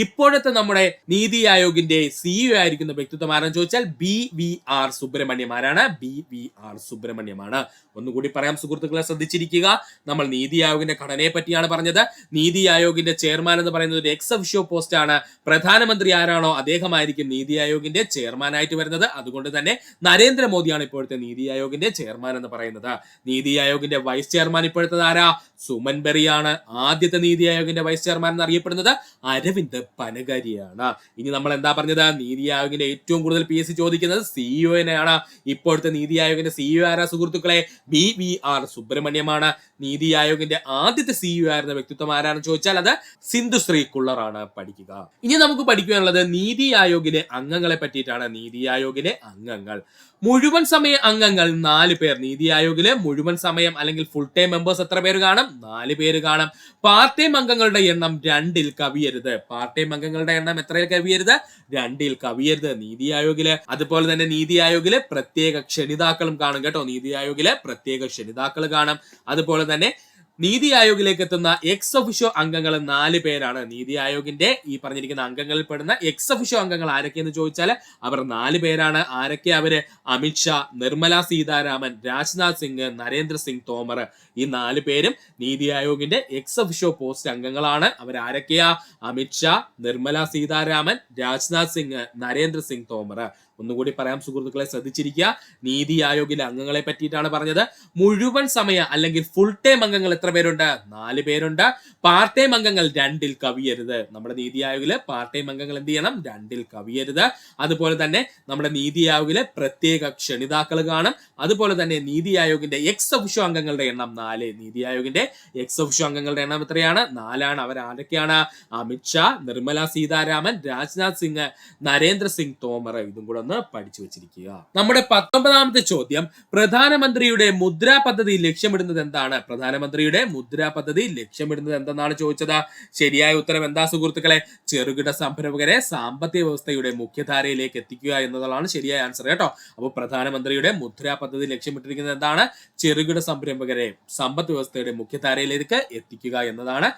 ഇപ്പോഴത്തെ നമ്മുടെ നീതി ആയോഗിന്റെ സിഇഒ ആയിരിക്കുന്ന വ്യക്തിത്വം ആരെന്ന് ചോദിച്ചാൽ BVR സുബ്രഹ്മണ്യം. ആരാണ്? BVR സുബ്രഹ്മണ്യമാണ്. ഒന്നുകൂടി പറയാം സുഹൃത്തുക്കളെ, ശ്രദ്ധിച്ചിരിക്കുക. നമ്മൾ നീതി ആയോഗിന്റെ ഘടനയെ പറ്റിയാണ് പറഞ്ഞത്. നീതി ആയോഗിന്റെ ചെയർമാൻ എന്ന് പറയുന്നത് ഒരു എക്സ് ഒഫീഷ്യോ പോസ്റ്റ് ആണ്. പ്രധാനമന്ത്രി ആരാണോ അദ്ദേഹമായിരിക്കും നീതി ആയോഗിന്റെ ചെയർമാൻ ആയിട്ട് വരുന്നത്. അതുകൊണ്ട് തന്നെ നരേന്ദ്രമോദിയാണ് ഇപ്പോഴത്തെ നീതി ആയോഗിന്റെ ചെയർമാൻ എന്ന് പറയുന്നത്. നീതി ആയോഗിന്റെ വൈസ് ചെയർമാൻ ഇപ്പോഴത്തെ ആരാ? സുമൻ ബെറിയാണ്. ആദ്യത്തെ നീതി ആയോഗിന്റെ വൈസ് ചെയർമാൻ എന്ന് അറിയപ്പെടുന്നത് അരവിന്ദ് പനഗാരിയാണ്. ഇനി നമ്മൾ എന്താ പറഞ്ഞത്? നീതി ആയോഗിന്റെ ഏറ്റവും കൂടുതൽ PSC ചോദിക്കുന്നത് സിഇഒനെയാണ്. ഇപ്പോഴത്തെ നീതി ആയോഗിന്റെ സിഇഒ ആരാ സുഹൃത്തുക്കളെ? BVR സുബ്രഹ്മണ്യമാണ്. നീതി ആയോഗിന്റെ ആദ്യത്തെ സിഇഒ ആയിരുന്ന വ്യക്തിത്വം ആരാണെന്ന് ചോദിച്ചാൽ അത് സിന്ധുശ്രീ കുള്ളറാണ്. പഠിക്കുക. ഇനി നമുക്ക് പഠിക്കാനുള്ളത് നീതി ആയോഗിലെ അംഗങ്ങളെ പറ്റിയിട്ടാണ്. നീതി ആയോഗിലെ അംഗങ്ങൾ മുഴുവൻ സമയ അംഗങ്ങൾ 4 പേർ. നീതി ആയോഗിലെ മുഴുവൻ സമയം അല്ലെങ്കിൽ ഫുൾ ടൈം മെമ്പേഴ്സ് എത്ര പേര് കാണും? 4 പേര് കാണും. പാർട്ട് ടൈം അംഗങ്ങളുടെ എണ്ണം 2ൽ കവിയരുത്. പാർട്ട് ടൈം അംഗങ്ങളുടെ എണ്ണം എത്രയിൽ കവിയരുത്? 2ൽ കവിയരുത് നീതി ആയോഗില്. അതുപോലെ തന്നെ നീതി ആയോഗില് പ്രത്യേക ക്ഷണിതാക്കളും കാണും കേട്ടോ. നീതി ആയോഗില് പ്രത്യേക ക്ഷണിതാക്കൾ കാണും. അതുപോലെ തന്നെ നീതി ആയോഗിലേക്ക് എത്തുന്ന എക്സ് ഒഫീഷ്യോ അംഗങ്ങൾ 4 പേരാണ്. നീതി ആയോഗിന്റെ ഈ പറഞ്ഞിരിക്കുന്ന അംഗങ്ങളിൽ പെടുന്ന എക്സ് ഒഫീഷ്യോ അംഗങ്ങൾ ആരൊക്കെയെന്ന് ചോദിച്ചാൽ അവർ 4 പേരാണ്. ആരൊക്കെ അവര്? അമിത്ഷാ, നിർമ്മല സീതാരാമൻ, രാജ്നാഥ് സിംഗ്, നരേന്ദ്ര സിംഗ് തോമർ. ഈ 4 പേരും നീതി ആയോഗിന്റെ എക്സ് ഒഫീഷ്യോ പോസ്റ്റ് അംഗങ്ങളാണ്. അവരാരൊക്കെയാ? അമിത്ഷാ, നിർമ്മല സീതാരാമൻ, രാജ്നാഥ് സിംഗ്, നരേന്ദ്ര സിംഗ് തോമർ. ഒന്നുകൂടി പറയാം സുഹൃത്തുക്കളെ, ശ്രദ്ധിച്ചിരിക്കുക. നീതി ആയോഗിലെ അംഗങ്ങളെ പറ്റിയിട്ടാണ് പറഞ്ഞത്. മുഴുവൻ സമയ അല്ലെങ്കിൽ ഫുൾ ടൈം അംഗങ്ങൾ എത്ര പേരുണ്ട്? 4 പേരുണ്ട്. പാർട്ട് ടൈം അംഗങ്ങൾ 2ൽ കവിയരുത്. നമ്മുടെ നീതി ആയോഗിലെ പാർട്ട് ടൈം അംഗങ്ങൾ എന്ത് ചെയ്യണം? 2ൽ കവിയരുത്. അതുപോലെ തന്നെ നമ്മുടെ നീതി ആയോഗിലെ പ്രത്യേക ക്ഷണിതാക്കൾ കാണും. അതുപോലെ തന്നെ നീതി ആയോഗിന്റെ എക്സ് ഒഫീഷ്യോ അംഗങ്ങളുടെ എണ്ണം 4. നീതി ആയോഗിന്റെ എക്സ് ഒഫീഷ്യോ അംഗങ്ങളുടെ എണ്ണം എത്രയാണ്? 4 ആണ്. അവരാരൊക്കെയാണ്? അമിത്ഷാ, നിർമ്മല സീതാരാമൻ, രാജ്നാഥ് സിംഗ്, നരേന്ദ്ര സിംഗ് തോമർ. ഇതും കൂടെ ഒന്ന് പഠിച്ചു വെച്ചിരിക്കുക. നമ്മുടെ 19ാമത്തെ ചോദ്യം, പ്രധാനമന്ത്രിയുടെ മുദ്രാ പദ്ധതി ലക്ഷ്യമിടുന്നത് എന്താണ്? പ്രധാനമന്ത്രിയുടെ മുദ്രാ പദ്ധതി ലക്ഷ്യമിടുന്നത് എന്തെന്നാണ് ചോദിച്ചത്. ശരിയായ ഉത്തരം എന്താ സുഹൃത്തുക്കളെ? ചെറുകിട സംരംഭകരെ സാമ്പത്തിക വ്യവസ്ഥയുടെ മുഖ്യധാരയിലേക്ക് എത്തിക്കുക എന്നതാണ് ശരിയായ ആൻസർ കേട്ടോ. അപ്പോൾ പ്രധാനമന്ത്രിയുടെ മുദ്രാ പദ്ധതി ലക്ഷ്യമിട്ടിരിക്കുന്നത് എന്താണ്? ചെറുകിട സംരംഭകരെ സമ്പദ് വ്യവസ്ഥയുടെ മുഖ്യധാരയിലേക്ക് എത്തിക്കുക എന്നതാണ്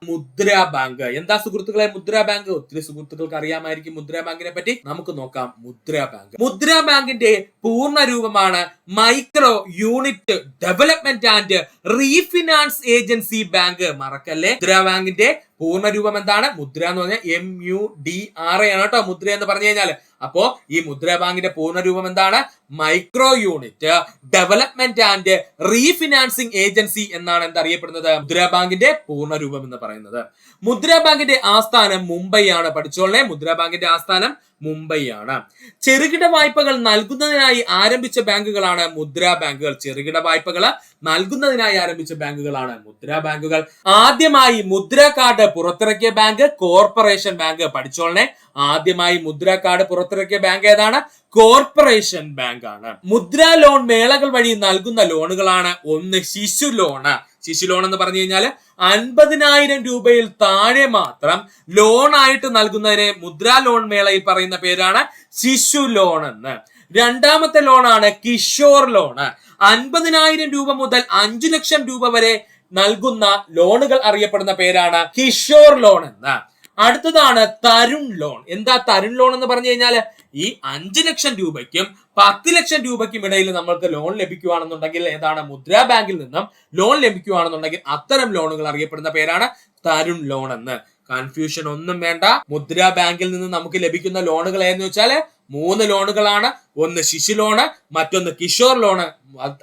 മുദ്രാ ബാങ്ക്. എന്താ സുഹൃത്തുക്കളെ മുദ്രാ ബാങ്ക്? ഒത്തിരി സുഹൃത്തുക്കൾക്ക് അറിയാമായിരിക്കും മുദ്രാ ബാങ്കിനെ പറ്റി. നമുക്ക് നോക്കാം മുദ്രാ ബാങ്ക്. മുദ്രാ ബാങ്കിന്റെ പൂർണ്ണ രൂപമാണ് micro unit development and refinance agency bank. മറക്കല്ലേ. മുദ്രാ ബാങ്കിന്റെ പൂർണ്ണ രൂപം എന്താണ്? മുദ്ര എന്ന് പറഞ്ഞാൽ MUDRA ആണ് കേട്ടോ മുദ്ര എന്ന് പറഞ്ഞു കഴിഞ്ഞാൽ. അപ്പോ ഈ മുദ്രാ ബാങ്കിന്റെ പൂർണ്ണ രൂപം എന്താണ്? Micro unit development and refinancing agency എന്നാണ് എന്തറിയപ്പെടുന്നത്? മുദ്രാ ബാങ്കിന്റെ പൂർണ്ണ രൂപം എന്ന് പറയുന്നത്. മുദ്രാ ബാങ്കിന്റെ ആസ്ഥാനം മുംബൈ ആണ്. പഠിച്ചോളേ, മുദ്രാ ബാങ്കിന്റെ ആസ്ഥാനം മുംബൈ ആണ്. ചെറുകിട വായ്പകൾ നൽകുന്നതിനായി ആരംഭിച്ച ബാങ്കുകളാണ് മുദ്രാ ബാങ്കുകൾ. ചെറുകിട വായ്പകൾ നൽകുന്നതിനായി ആരംഭിച്ച ബാങ്കുകളാണ് മുദ്രാ ബാങ്കുകൾ. ആദ്യമായി മുദ്രാ കാർഡ് പുറത്തിറക്കിയ ബാങ്ക് കോർപ്പറേഷൻ ബാങ്ക്. പഠിച്ചോളനെ, ആദ്യമായി മുദ്രാ കാർഡ് പുറത്തിറക്കിയ ബാങ്ക് ഏതാണ്? കോർപ്പറേഷൻ ബാങ്ക് ആണ്. മുദ്രാ ലോൺ മേളകൾ വഴി നൽകുന്ന ലോണുകളാണ് ഒന്ന് ശിശു ലോണ്. ശിശു ലോൺ എന്ന് പറഞ്ഞു കഴിഞ്ഞാൽ 50,000 രൂപയിൽ താഴെ മാത്രം ലോൺ ആയിട്ട് നൽകുന്നതിന് മുദ്രാ ലോൺ മേളയിൽ പറയുന്ന പേരാണ് ശിശു ലോൺ എന്ന്. രണ്ടാമത്തെ ലോണാണ് കിഷോർ ലോണ്. 50,000 രൂപ മുതൽ 5 ലക്ഷം രൂപ വരെ നൽകുന്ന ലോണുകൾ അറിയപ്പെടുന്ന പേരാണ് കിഷോർ ലോൺ എന്ന്. അടുത്തതാണ് തരുൺ ലോൺ. എന്താ തരുൺ ലോൺ എന്ന് പറഞ്ഞു കഴിഞ്ഞാൽ ഈ 5 ലക്ഷം രൂപയ്ക്കും 10 ലക്ഷം രൂപയ്ക്കും ഇടയിൽ നമ്മൾക്ക് ലോൺ ലഭിക്കുകയാണെന്നുണ്ടെങ്കിൽ ഏതാണ്? മുദ്രാ ബാങ്കിൽ നിന്നും ലോൺ ലഭിക്കുകയാണെന്നുണ്ടെങ്കിൽ അത്തരം ലോണുകൾ അറിയപ്പെടുന്ന പേരാണ് തരുൺ ലോൺ എന്ന്. കൺഫ്യൂഷൻ ഒന്നും വേണ്ട. മുദ്രാ ബാങ്കിൽ നിന്ന് നമുക്ക് ലഭിക്കുന്ന ലോണുകൾ ഏതെന്ന് വെച്ചാൽ 3 ലോണുകളാണ്. ഒന്ന് ശിശു ലോണ്, മറ്റൊന്ന് കിഷോർ ലോണ്,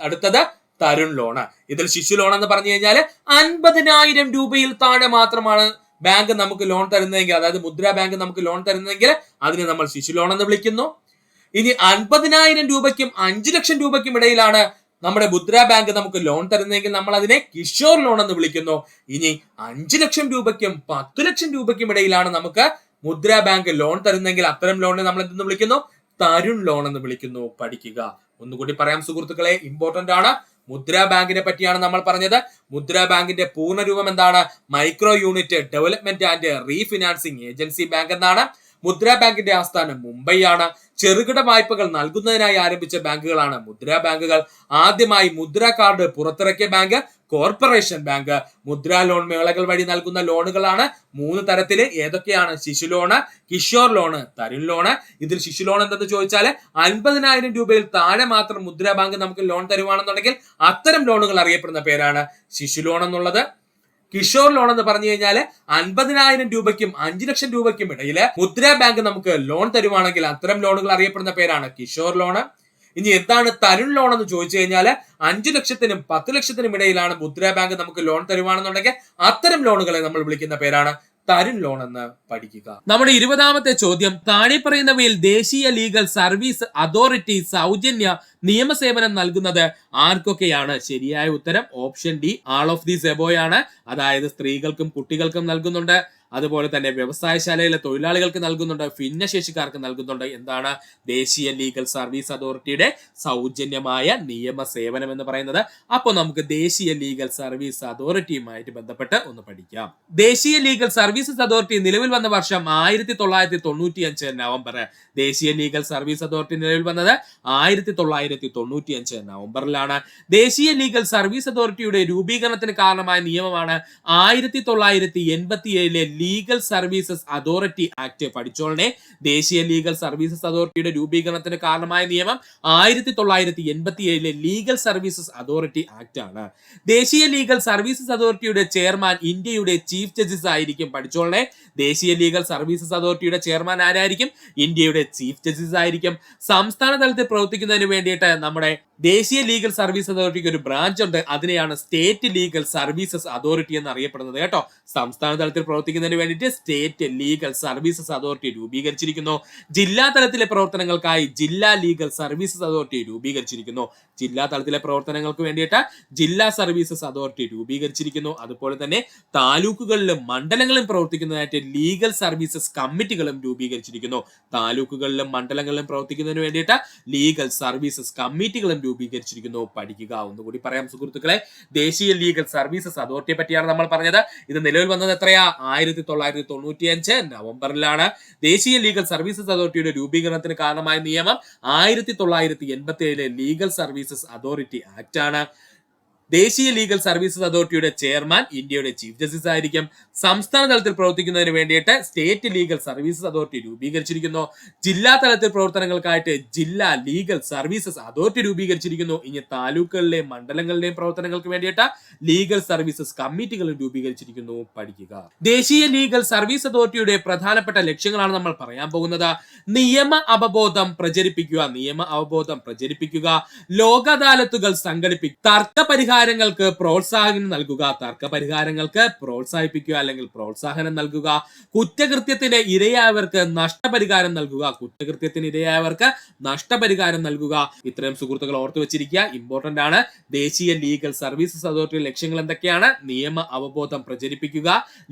അടുത്തത് തരുൺ ലോണ്. ഇതിൽ ശിശു ലോൺ എന്ന് പറഞ്ഞു കഴിഞ്ഞാൽ 50,000 രൂപയിൽ താഴെ മാത്രമാണ് ബാങ്ക് നമുക്ക് ലോൺ തരുന്നതെങ്കിൽ, അതായത് മുദ്രാ ബാങ്ക് നമുക്ക് ലോൺ തരുന്നതെങ്കിൽ അതിനെ നമ്മൾ ശിശു ലോൺ എന്ന് വിളിക്കുന്നു. ഇനി 50,000 രൂപയ്ക്കും 5 ലക്ഷം രൂപയ്ക്കും ഇടയിലാണ് നമ്മുടെ മുദ്രാ ബാങ്ക് നമുക്ക് ലോൺ തരുന്നതെങ്കിൽ നമ്മൾ അതിനെ കിഷോർ ലോൺ എന്ന് വിളിക്കുന്നു. ഇനി 5 ലക്ഷം രൂപയ്ക്കും 10 ലക്ഷം രൂപയ്ക്കും ഇടയിലാണ് നമുക്ക് മുദ്രാ ബാങ്ക് ലോൺ തരുന്നെങ്കിൽ അത്തരം ലോണിനെ നമ്മൾ എന്തെന്ന് വിളിക്കുന്നു? തരുൺ ലോൺ എന്ന് വിളിക്കുന്നു. പഠിക്കുക. ഒന്നുകൂടി പറയാം സുഹൃത്തുക്കളെ, ഇമ്പോർട്ടന്റ് ആണ്. മുദ്രാ ബാങ്കിനെ പറ്റിയാണ് നമ്മൾ പറഞ്ഞത്. മുദ്രാ ബാങ്കിന്റെ പൂർണ്ണ രൂപം എന്താണ്? Micro unit development and refinancing agency bank എന്നാണ്. മുദ്രാ ബാങ്കിന്റെ ആസ്ഥാനം മുംബൈ ആണ്. ചെറുകിട വായ്പകൾ നൽകുന്നതിനായി ആരംഭിച്ച ബാങ്കുകളാണ് മുദ്രാ ബാങ്കുകൾ. ആദ്യമായി മുദ്രാ കാർഡ് പുറത്തിറക്കിയ bank corporation bank. Mudra loan മേളകൾ വഴി നൽകുന്ന ലോണുകളാണ് 3 തരത്തില്. ഏതൊക്കെയാണ്? ശിശു loan, Kishore loan, Tarun loan. ഇതിൽ ശിശു ലോൺ എന്തെന്ന് ചോദിച്ചാൽ 50,000 രൂപയിൽ താഴെ മാത്രം മുദ്രാ ബാങ്ക് നമുക്ക് ലോൺ തരുവാണെന്നുണ്ടെങ്കിൽ അത്തരം ലോണുകൾ അറിയപ്പെടുന്ന പേരാണ് ശിശു ലോൺ എന്നുള്ളത്. കിഷോർ ലോൺ എന്ന് പറഞ്ഞു കഴിഞ്ഞാൽ 50,000 രൂപയ്ക്കും 5 ലക്ഷം രൂപയ്ക്കും ഇടയിൽ മുദ്രാ ബാങ്ക് നമുക്ക് ലോൺ തരുവാണെങ്കിൽ അത്തരം ലോണുകൾ അറിയപ്പെടുന്ന പേരാണ് കിഷോർ ലോണ്. ഇനി എന്താണ് തരുൺ ലോൺ എന്ന് ചോദിച്ചു കഴിഞ്ഞാൽ 5 ലക്ഷത്തിനും 10 ലക്ഷത്തിനും ഇടയിലാണ് മുദ്രാ ബാങ്ക് നമുക്ക് ലോൺ തരുവാണെന്നുണ്ടെങ്കിൽ അത്തരം ലോണുകളെ നമ്മൾ വിളിക്കുന്ന പേരാണ് തരുൺ ലോൺ എന്ന് പഠിക്കുക. നമ്മുടെ 20ാമത്തെ ചോദ്യം, താഴെ പറയുന്നവയിൽ ദേശീയ ലീഗൽ സർവീസ് അതോറിറ്റി സൗജന്യ നിയമസേവനം നൽകുന്നത് ആർക്കൊക്കെയാണ്? ശരിയായ ഉത്തരം option D, all of these എബോയാണ്. അതായത് സ്ത്രീകൾക്കും കുട്ടികൾക്കും നൽകുന്നുണ്ട്, അതുപോലെ തന്നെ വ്യവസായശാലയിലെ തൊഴിലാളികൾക്ക് നൽകുന്നുണ്ട്, ഭിന്നശേഷിക്കാർക്ക് നൽകുന്നുണ്ട്. എന്താണ്? ദേശീയ ലീഗൽ സർവീസ് അതോറിറ്റിയുടെ സൗജന്യമായ നിയമ സേവനം എന്ന് പറയുന്നത്. അപ്പോൾ നമുക്ക് ദേശീയ ലീഗൽ സർവീസ് അതോറിറ്റിയുമായിട്ട് ബന്ധപ്പെട്ട് ഒന്ന് പഠിക്കാം. ദേശീയ ലീഗൽ സർവീസസ് അതോറിറ്റി നിലവിൽ വന്ന വർഷം 1995 നവംബർ. ദേശീയ ലീഗൽ സർവീസ് അതോറിറ്റി നിലവിൽ വന്നത് 1995 നവംബറിലാണ്. ദേശീയ ലീഗൽ സർവീസ് അതോറിറ്റിയുടെ രൂപീകരണത്തിന് കാരണമായ നിയമമാണ് 1987 ലീഗൽ സർവീസസ് അതോറിറ്റി ആക്ട്. പഠിച്ചോളനെ, ദേശീയ ലീഗൽ സർവീസസ് അതോറിറ്റിയുടെ രൂപീകരണത്തിന് കാരണമായ നിയമം 1987 ലീഗൽ സർവീസസ് അതോറിറ്റി ആക്ട് ആണ്. ദേശീയ ലീഗൽ സർവീസസ് അതോറിറ്റിയുടെ ചെയർമാൻ ഇന്ത്യയുടെ ചീഫ് ജസ്റ്റിസ് ആയിരിക്കും. പഠിച്ചോളനെ, ദേശീയ ലീഗൽ സർവീസസ് അതോറിറ്റിയുടെ ചെയർമാൻ ആരായിരിക്കും? ഇന്ത്യയുടെ ചീഫ് ജസ്റ്റിസ് ആയിരിക്കും. സംസ്ഥാന തലത്തിൽ പ്രവർത്തിക്കുന്നതിന് വേണ്ടിയിട്ട് നമ്മുടെ ദേശീയ ലീഗൽ സർവീസ് അതോറിറ്റിക്ക് ഒരു ബ്രാഞ്ച് ഉണ്ട്. അതിനെയാണ് സ്റ്റേറ്റ് ലീഗൽ സർവീസസ് അതോറിറ്റി എന്ന് അറിയപ്പെടുന്നത് കേട്ടോ. സംസ്ഥാന തലത്തിൽ പ്രവർത്തിക്കുന്നതിന് വേണ്ടിയിട്ട് സ്റ്റേറ്റ് ലീഗൽ സർവീസസ് അതോറിറ്റി രൂപീകരിച്ചിരിക്കുന്നു. ജില്ലാ തലത്തിലെ പ്രവർത്തനങ്ങൾക്കായി ജില്ലാ ലീഗൽ സർവീസസ് അതോറിറ്റി രൂപീകരിച്ചിരിക്കുന്നു. ജില്ലാ തലത്തിലെ പ്രവർത്തനങ്ങൾക്ക് വേണ്ടിയിട്ട് ജില്ലാ സർവീസസ് അതോറിറ്റി രൂപീകരിച്ചിരിക്കുന്നു. അതുപോലെ തന്നെ താലൂക്കുകളിലും മണ്ഡലങ്ങളിലും പ്രവർത്തിക്കുന്നതായിട്ട് ലീഗൽ സർവീസസ് കമ്മിറ്റികളും രൂപീകരിച്ചിരിക്കുന്നു. താലൂക്കുകളിലും മണ്ഡലങ്ങളിലും പ്രവർത്തിക്കുന്നതിന് വേണ്ടിയിട്ട് ലീഗൽ സർവീസസ് കമ്മിറ്റികളും രൂപീകരിച്ചിരിക്കുന്നു. പഠിക്കുക. ഒന്നുകൂടി പറയാം സുഹൃത്തുക്കളെ, ദേശീയ ലീഗൽ സർവീസസ് അതോറിറ്റിയെ പറ്റിയാണ് നമ്മൾ പറഞ്ഞത്. ഇത് നിലവിൽ വന്നത് എത്രയാ? 1995 നവംബറിലാണ്. ദേശീയ ലീഗൽ സർവീസസ് അതോറിറ്റിയുടെ രൂപീകരണത്തിന് കാരണമായ നിയമം 1987 ലീഗൽ സർവീസസ് അതോറിറ്റി ആക്ട് ആണ്. ദേശീയ ലീഗൽ സർവീസസ് അതോറിറ്റിയുടെ ചെയർമാൻ ഇന്ത്യയുടെ ചീഫ് ജസ്റ്റിസ് ആയിരിക്കും. സംസ്ഥാന തലത്തിൽ പ്രവർത്തിക്കുന്നതിന് വേണ്ടിയിട്ട് സ്റ്റേറ്റ് ലീഗൽ സർവീസസ് അതോറിറ്റി രൂപീകരിച്ചിരിക്കുന്നു. ജില്ലാ തലത്തിൽ പ്രവർത്തനങ്ങൾക്കായിട്ട് ജില്ലാ ലീഗൽ സർവീസസ് അതോറിറ്റി രൂപീകരിച്ചിരിക്കുന്നു. ഇനി താലൂക്കുകളിലെയും മണ്ഡലങ്ങളിലെയും പ്രവർത്തനങ്ങൾക്ക് വേണ്ടിയിട്ട് ലീഗൽ സർവീസസ് കമ്മിറ്റികളും രൂപീകരിച്ചിരിക്കുന്നു. പഠിക്കുക. ദേശീയ ലീഗൽ സർവീസ് അതോറിറ്റിയുടെ പ്രധാനപ്പെട്ട ലക്ഷ്യങ്ങളാണ് നമ്മൾ പറയാൻ പോകുന്നത്. നിയമ അവബോധം പ്രചരിപ്പിക്കുക, ലോക അദാലത്തുകൾ സംഘടിപ്പിക്കുക, തർക്ക പരിഹാരങ്ങൾക്ക് പ്രോത്സാഹനം പ്രോത്സാഹിപ്പിക്കുക അല്ലെങ്കിൽ പ്രോത്സാഹനം നൽകുക, കുറ്റകൃത്യത്തിന് ഇരയായവർക്ക് നഷ്ടപരിഹാരം നൽകുക. ഇത്രയും സുഹൃത്തുക്കൾ ഓർത്തു വെച്ചിരിക്കുക, ഇമ്പോർട്ടന്റ് ആണ്. ദേശീയ ലീഗൽ സർവീസസ് അതോറിറ്റിയുടെ ലക്ഷ്യങ്ങൾ എന്തൊക്കെയാണ്? നിയമ അവബോധം പ്രചരിപ്പിക്കുക,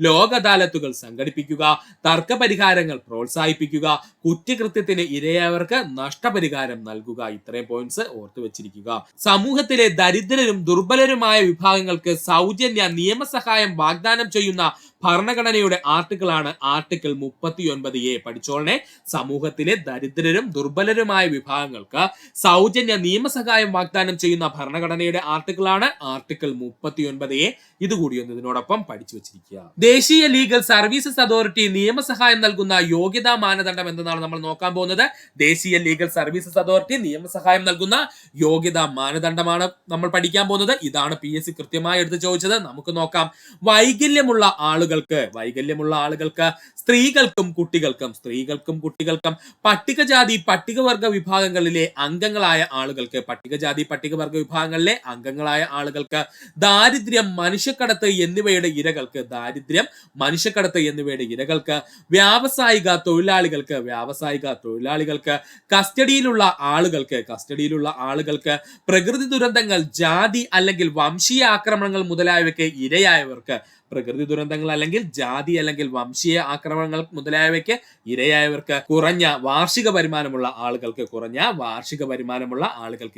ലോക അദാലത്തുകൾ സംഘടിപ്പിക്കുക, തർക്ക പരിഹാരങ്ങൾ പ്രോത്സാഹിപ്പിക്കുക, കുറ്റകൃത്യത്തിന് ഇരയായവർക്ക് നഷ്ടപരിഹാരം നൽകുക. ഇത്രയും പോയിന്റ്സ് ഓർത്തു വെച്ചിരിക്കുക. സമൂഹത്തിലെ ദരിദ്രരും ദുർബലരുമായ വിഭാഗങ്ങൾക്ക് സൗജന്യ നിയമസഹായം വാഗ്ദാനം ചെയ്യുന്ന ഭരണഘടനയുടെ ആർട്ടിക്കിൾ ആണ് ആർട്ടിക്കിൾ 39A. പഠിച്ചോളനെ. സമൂഹത്തിലെ ദരിദ്രരും ദുർബലരുമായ വിഭാഗങ്ങൾക്ക് സൗജന്യ നിയമസഹായം വാഗ്ദാനം ചെയ്യുന്ന ഭരണഘടനയുടെ ആർട്ടിക്കിൾ ആണ് ആർട്ടിക്കിൾ 39A. ഇതുകൂടി ഒന്ന് ഇതിനോടൊപ്പം പഠിച്ചു വെച്ചിരിക്കുക. ദേശീയ ലീഗൽ സർവീസസ് അതോറിറ്റി നിയമസഹായം നൽകുന്ന യോഗ്യതാ മാനദണ്ഡം എന്തെന്നാണ് നമ്മൾ നോക്കാൻ പോകുന്നത്. ദേശീയ ലീഗൽ സർവീസസ് അതോറിറ്റി നിയമസഹായം നൽകുന്ന യോഗ്യതാ മാനദണ്ഡമാണ് നമ്മൾ പഠിക്കാൻ പോകുന്നത്. ഇതാണ് PSC കൃത്യമായി എടുത്ത് ചോദിച്ചത്. നമുക്ക് നോക്കാം. വൈകല്യമുള്ള ആളുകൾക്ക്, സ്ത്രീകൾക്കും കുട്ടികൾക്കും, പട്ടികജാതി പട്ടികവർഗ വിഭാഗങ്ങളിലെ അംഗങ്ങളായ ആളുകൾക്ക്, ദാരിദ്ര്യം, മനുഷ്യക്കടത്ത് എന്നിവയുടെ ഇരകൾക്ക്, വ്യാവസായിക തൊഴിലാളികൾക്ക്, കസ്റ്റഡിയിലുള്ള ആളുകൾക്ക്, പ്രകൃതി ദുരന്തങ്ങൾ, ജാതി അല്ലെങ്കിൽ വംശീയ ആക്രമണങ്ങൾ മുതലായവയ്ക്ക് ഇരയായവർക്ക്, കുറഞ്ഞ വാർഷിക വരുമാനമുള്ള ആളുകൾക്ക്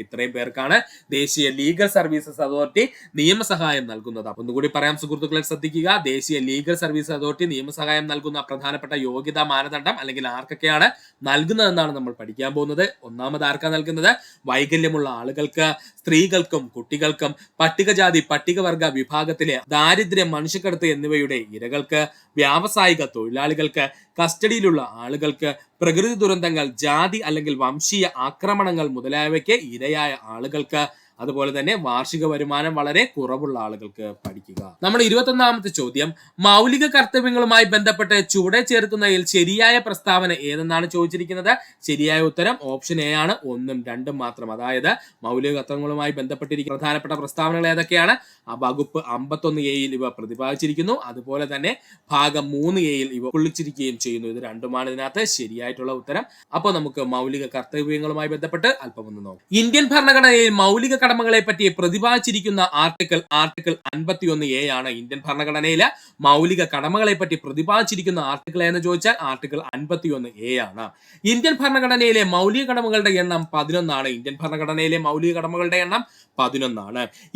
ഇത്രയും പേർക്കാണ് ദേശീയ ലീഗൽ സർവീസസ് അതോറിറ്റി നിയമസഹായം നൽകുന്നത്. ഒന്നുകൂടി പറയാം സുഹൃത്തുക്കളെ, ശ്രദ്ധിക്കുക. ദേശീയ ലീഗൽ സർവീസ് അതോറിറ്റി നിയമസഹായം നൽകുന്ന പ്രധാനപ്പെട്ട യോഗ്യതാ മാനദണ്ഡം അല്ലെങ്കിൽ ആർക്കൊക്കെയാണ് നൽകുന്നതെന്നാണ് നമ്മൾ പഠിക്കാൻ പോകുന്നത്. ഒന്നാമത് ആർക്കാ നൽകുന്നത്? വൈകല്യമുള്ള ആളുകൾക്ക്, സ്ത്രീകൾക്കും കുട്ടികൾക്കും, പട്ടികജാതി പട്ടികവർഗ വിഭാഗത്തിലെ ദാരിദ്ര്യം, മനുഷ്യക്കടത്ത് എന്നിവയുടെ ഇരകൾക്ക്, വ്യാവസായിക തൊഴിലാളികൾക്ക്, കസ്റ്റഡിയിലുള്ള ആളുകൾക്ക്, പ്രകൃതി ദുരന്തങ്ങൾ, ജാതി അല്ലെങ്കിൽ വംശീയ ആക്രമണങ്ങൾ മുതലായവയ്ക്ക് ഇരയായ ആളുകൾക്ക്, അതുപോലെ തന്നെ വാർഷിക വരുമാനം വളരെ കുറവുള്ള ആളുകൾക്ക്. പഠിക്കുക. നമ്മുടെ 21ാമത്തെ ചോദ്യം, മൗലിക കർത്തവ്യങ്ങളുമായി ബന്ധപ്പെട്ട് ചുവടെ ചേർക്കുന്നതിൽ ശരിയായ പ്രസ്താവന ഏതെന്നാണ് ചോദിച്ചിരിക്കുന്നത്. ശരിയായ ഉത്തരം ഓപ്ഷൻ A ആണ്, 1ഉം 2ഉം മാത്രം. അതായത് മൗലിക കർത്തവ്യങ്ങളുമായി ബന്ധപ്പെട്ടിരിക്കുന്ന പ്രധാനപ്പെട്ട പ്രസ്താവനകൾ ഏതൊക്കെയാണ്? വകുപ്പ് 51A ഇവ പ്രതിപാദിച്ചിരിക്കുന്നു. അതുപോലെ തന്നെ ഭാഗം 3A ഇവ ഉൾക്കൊള്ളിച്ചിരിക്കുകയും ചെയ്യുന്നു. ഇത് രണ്ടുമാണ് ഇതിനകത്ത് ശരിയായിട്ടുള്ള ഉത്തരം. അപ്പോൾ നമുക്ക് മൗലിക കർത്തവ്യങ്ങളുമായി ബന്ധപ്പെട്ട് അല്പം ഒന്ന് നോക്കാം. ഇന്ത്യൻ ഭരണഘടനയിൽ മൗലിക കടമകളെ പറ്റി പ്രതിപാദിച്ചിരിക്കുന്ന ആർട്ടിക്കിൾ 51A ആണ്. ഇന്ത്യൻ ഭരണഘടനയിലെ മൗലിക കടമകളെ പറ്റി പ്രതിപാദിച്ചിരിക്കുന്ന ആർട്ടിക്കിൾ എന്ന് ചോദിച്ചാൽ ആർട്ടിക്കിൾ 51A ആണ്. ഇന്ത്യൻ ഭരണഘടനയിലെ മൗലിക കടമകളുടെ എണ്ണം 11 ആണ്.